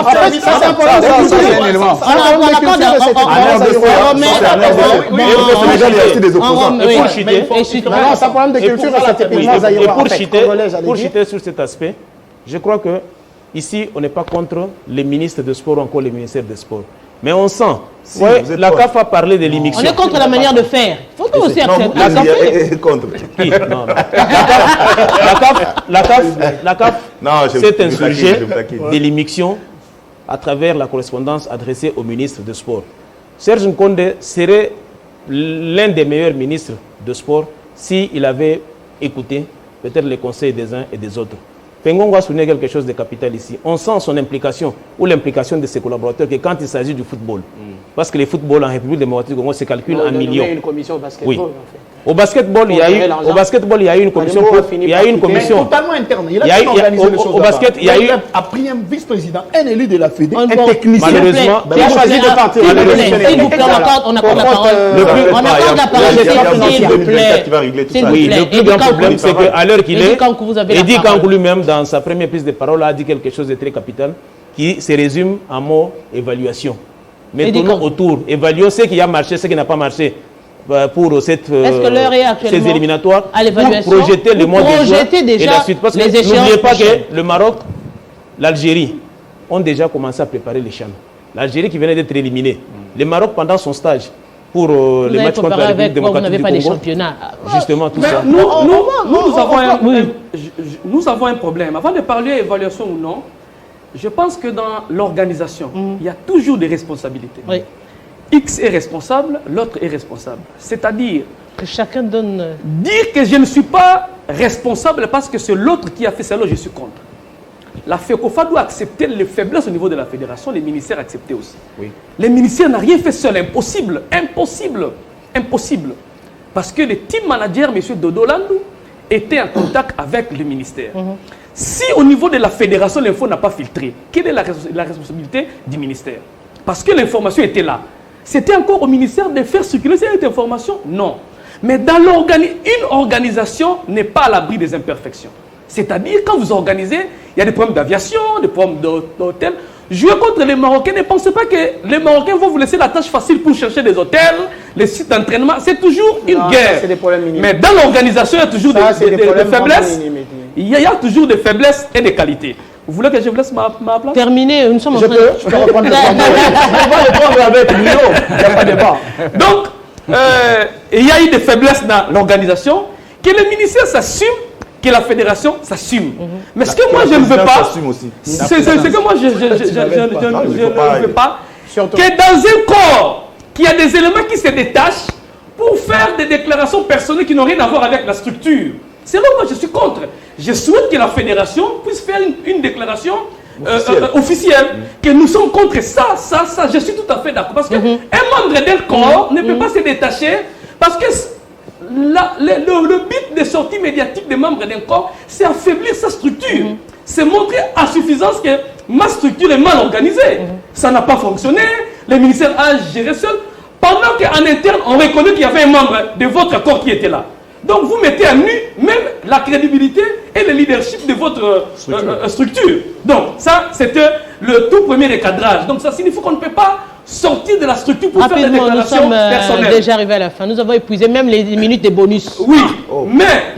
un pour chuter sur cet aspect, je crois que ici, on n'est pas contre les ministres de sport ou encore les ministères des sports. Mais on sent, la CAF a parlé de l'immixtion. On est contre la manière de faire. Il faut aussi accepter. La CAF s'est insurgée de l'immixtion à travers la correspondance adressée au ministre de sport. Serge Nkonde serait l'un des meilleurs ministres de sport s'il avait écouté peut-être les conseils des uns et des autres. Pengongo a souligné quelque chose de capital ici. On sent son implication ou l'implication de ses collaborateurs que quand il s'agit du football. Parce que le football en République démocratique du Congo se calcule en millions. Il y a une commission au basketball. Oui. Au basketball, il y a eu une commission. Il y a eu une commission. Totalement interne. Il a organisé les choses. Au basket, il y a eu. A pris un vice-président, un élu de la Fédé, un technicien. Malheureusement, il a choisi de partir. S'il vous plaît, on accorde la parole. On accorde la parole, s'il vous plaît. Oui, le plus grand problème, c'est qu'à l'heure qu'il est, Eddie Kankou lui-même, dans sa première prise de parole, a dit quelque chose de très capital qui se résume en mot évaluation. Mettons-nous autour, évaluons ce qui a marché, ce qui n'a pas marché pour cette ces éliminatoires, pour projeter le monde et la suite. Parce que n'oubliez pas que le Maroc, l'Algérie ont déjà commencé à préparer les chaînes. L'Algérie qui venait d'être éliminée. Le Maroc, pendant son stage pour les matchs contre la République démocratique du Congo, des championnats. Justement, tout ça. Nous avons un problème. Avant de parler évaluation ou non, je pense que dans l'organisation, il y a toujours des responsabilités. Oui. X est responsable, l'autre est responsable. C'est-à-dire que chacun donne... Dire que je ne suis pas responsable parce que c'est l'autre qui a fait ça, là je suis contre. La FECOFA doit accepter les faiblesses au niveau de la fédération, les ministères accepter aussi. Oui. Les ministères n'ont rien fait seul, impossible, impossible, impossible. Parce que le team manager, M. Dodo Landou, était en contact avec le ministère. Si au niveau de la fédération, l'info n'a pas filtré, quelle est la responsabilité du ministère? Parce que l'information était là. C'était encore au ministère de faire circuler cette information? Non. Mais dans une organisation n'est pas à l'abri des imperfections. C'est-à-dire, quand vous organisez, il y a des problèmes d'aviation, des problèmes d'hôtel. Jouer contre les Marocains, ne pensez pas que les Marocains vont vous laisser la tâche facile pour chercher des hôtels, les sites d'entraînement. C'est toujours une guerre. Mais dans l'organisation, il y a toujours des faiblesses. Il y a toujours des faiblesses et des qualités. Vous voulez que je vous laisse ma place? Terminé, nous sommes en train de... Je peux reprendre le On va reprendre avec Milo, il n'y a pas de débat. Donc, il y a eu des faiblesses dans l'organisation, que le ministère s'assume, que la fédération s'assume. Mais ce que moi je ne veux pas, c'est que moi je ne veux pas, que dans un corps, qu'il y a des éléments qui se détachent pour faire des déclarations personnelles qui n'ont rien à voir avec la structure. C'est là où moi je suis contre. Je souhaite que la fédération puisse faire une déclaration officielle, que nous sommes contre ça, je suis tout à fait d'accord. Parce qu'un membre d'un corps ne peut pas se détacher, parce que le but de sortie médiatique des membres d'un corps, c'est affaiblir sa structure. C'est montrer à suffisance que ma structure est mal organisée. Ça n'a pas fonctionné, le ministère a géré seul, pendant qu'en interne, on reconnaît qu'il y avait un membre de votre corps qui était là. Donc vous mettez à nu même la crédibilité et le leadership de votre structure. Donc ça, c'était le tout premier recadrage. Donc ça signifie qu'on ne peut pas sortir de la structure pour faire des déclarations personnelles. Nous sommes déjà arrivés à la fin. Nous avons épuisé même les minutes des bonus. Oui, mais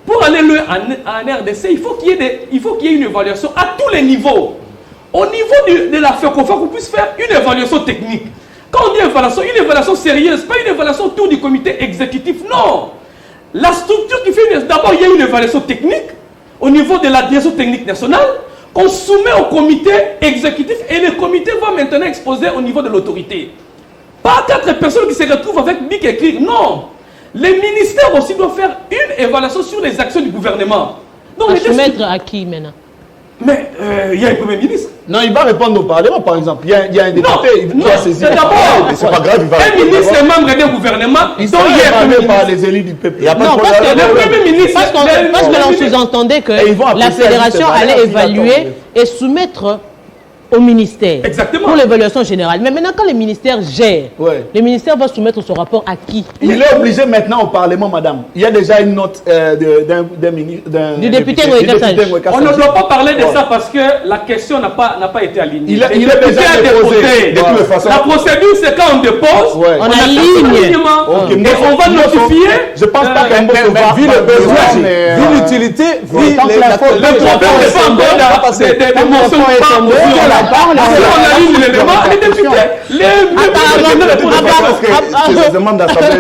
pour aller loin en RDC, il faut qu'il y ait une évaluation à tous les niveaux. Au niveau de la FECOFA, qu'on puisse faire une évaluation technique. Quand on dit évaluation, une évaluation sérieuse, pas une évaluation autour du comité exécutif, non. La structure qui fait d'abord, il y a une évaluation technique au niveau de la direction technique nationale qu'on soumet au comité exécutif et le comité va maintenant exposer au niveau de l'autorité. Pas 4 personnes qui se retrouvent avec bic et clic, non. Les ministères aussi doivent faire une évaluation sur les actions du gouvernement. Donc, soumettre à qui maintenant? Mais il y a un premier ministre. Non, il va répondre au Parlement, par exemple. Il y a un député qui a saisi. C'est d'abord. C'est pas grave, il va un ministre est membre d'un gouvernement. Ils sont évalués par les élus du peuple. Il n'y a pas de parce que le premier ministre. parce que l'on sous-entendait que la fédération allait évaluer et soumettre au ministère. Exactement. Pour l'évaluation générale. Mais maintenant, quand le ministère gère, le ministère va soumettre son rapport à qui? Il est obligé maintenant au Parlement, madame. Il y a déjà une note d'un ministre. Du député Nweka. On ne doit pas parler de ça parce que la question n'a pas été alignée. Il est déjà déposé. De toute façon. La procédure, c'est quand on dépose, on aligne. Et on va notifier. Je pense pas qu'un mot vu le besoin, vu l'utilité, vu le problème n'est pas encore des mentions. On aligne l'élément, les députés. Je demande d'assemblée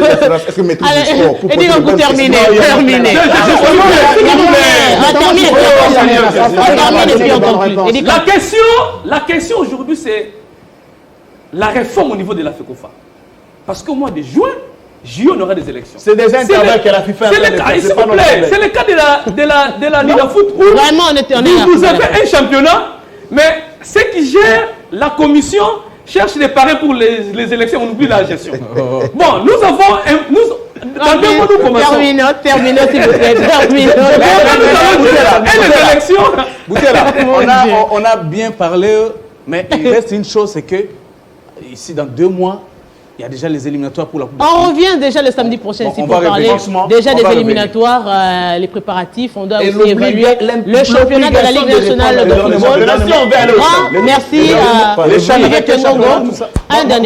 est-ce que maîtrise du sport pour terminer. La question aujourd'hui, c'est la réforme au niveau de la FECOFA. Parce qu'au mois de juin, on aura des élections. C'est des intervales qu'elle a fait faire. C'est le cas de la Liga Foot où vous avez un championnat, mais ceux qui gèrent la commission cherchent des paris pour les élections, on oublie la gestion. Bon, nous avons dans 2 mois, nous commençons. Terminons, s'il vous plaît. Terminons. Les élections. On a bien parlé, mais il reste une chose, c'est que ici, dans 2 mois, il y a déjà les éliminatoires pour la Coupe d'Afrique. On revient déjà le samedi prochain ici pour parler déjà des éliminatoires, les préparatifs. On doit aussi évaluer le championnat de la Ligue nationale de football. Merci à Moi,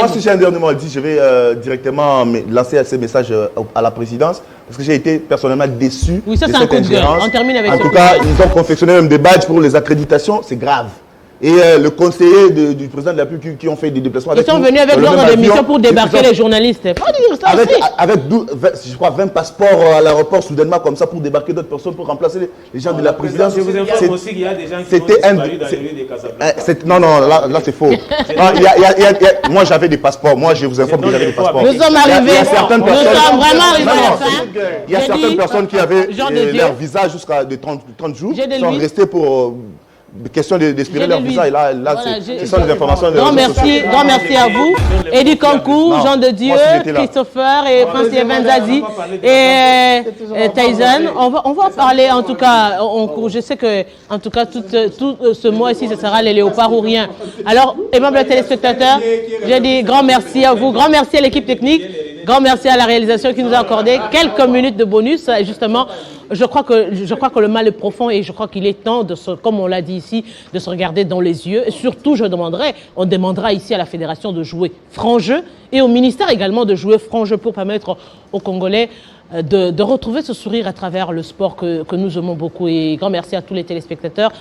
si j'ai un dernier mot à dire, je vais directement lancer ce message à la présidence parce que j'ai été personnellement déçu de cette ingérence. On termine avec en tout cas, ils ont confectionné même des badges pour les accréditations, c'est grave. Et le conseiller du président de la République qui ont fait des déplacements avec nous. Ils sont venus avec l'ordre de mission pour débarquer les journalistes. Faut dire ça aussi. Avec je crois 20 passeports à l'aéroport soudainement comme ça pour débarquer d'autres personnes pour remplacer les gens de la présidence. Je vous informe aussi qu'il y a des gens qui ont disparu dans les rues de Casablanca. Non, là c'est faux. Moi j'avais des passeports. Moi je vous informe que j'avais des passeports. Nous sommes arrivés. Nous sommes vraiment arrivés à la fin. Il y a certaines personnes qui avaient leur visa jusqu'à 30 jours. Sont restés pour question d'expirer leur visa et là ce sont des informations de grand merci à vous Eddie Kankou, Jean de Dieu, Christopher et Francis Evanzazi et Tyson. On va parler en tout cas je sais que en tout cas tout ce mois-ci ce sera les léopards ou rien. Alors aimables téléspectateurs, je dis grand merci à vous, grand merci à l'équipe technique, grand merci à la réalisation qui nous a accordé quelques minutes de bonus. Justement, je crois que le mal est profond et je crois qu'il est temps comme on l'a dit ici, de se regarder dans les yeux. Et surtout, on demandera ici à la fédération de jouer franc jeu et au ministère également de jouer franc jeu pour permettre aux Congolais de retrouver ce sourire à travers le sport que nous aimons beaucoup. Et grand merci à tous les téléspectateurs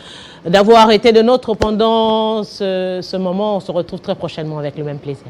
d'avoir été de nôtres pendant ce moment. On se retrouve très prochainement avec le même plaisir.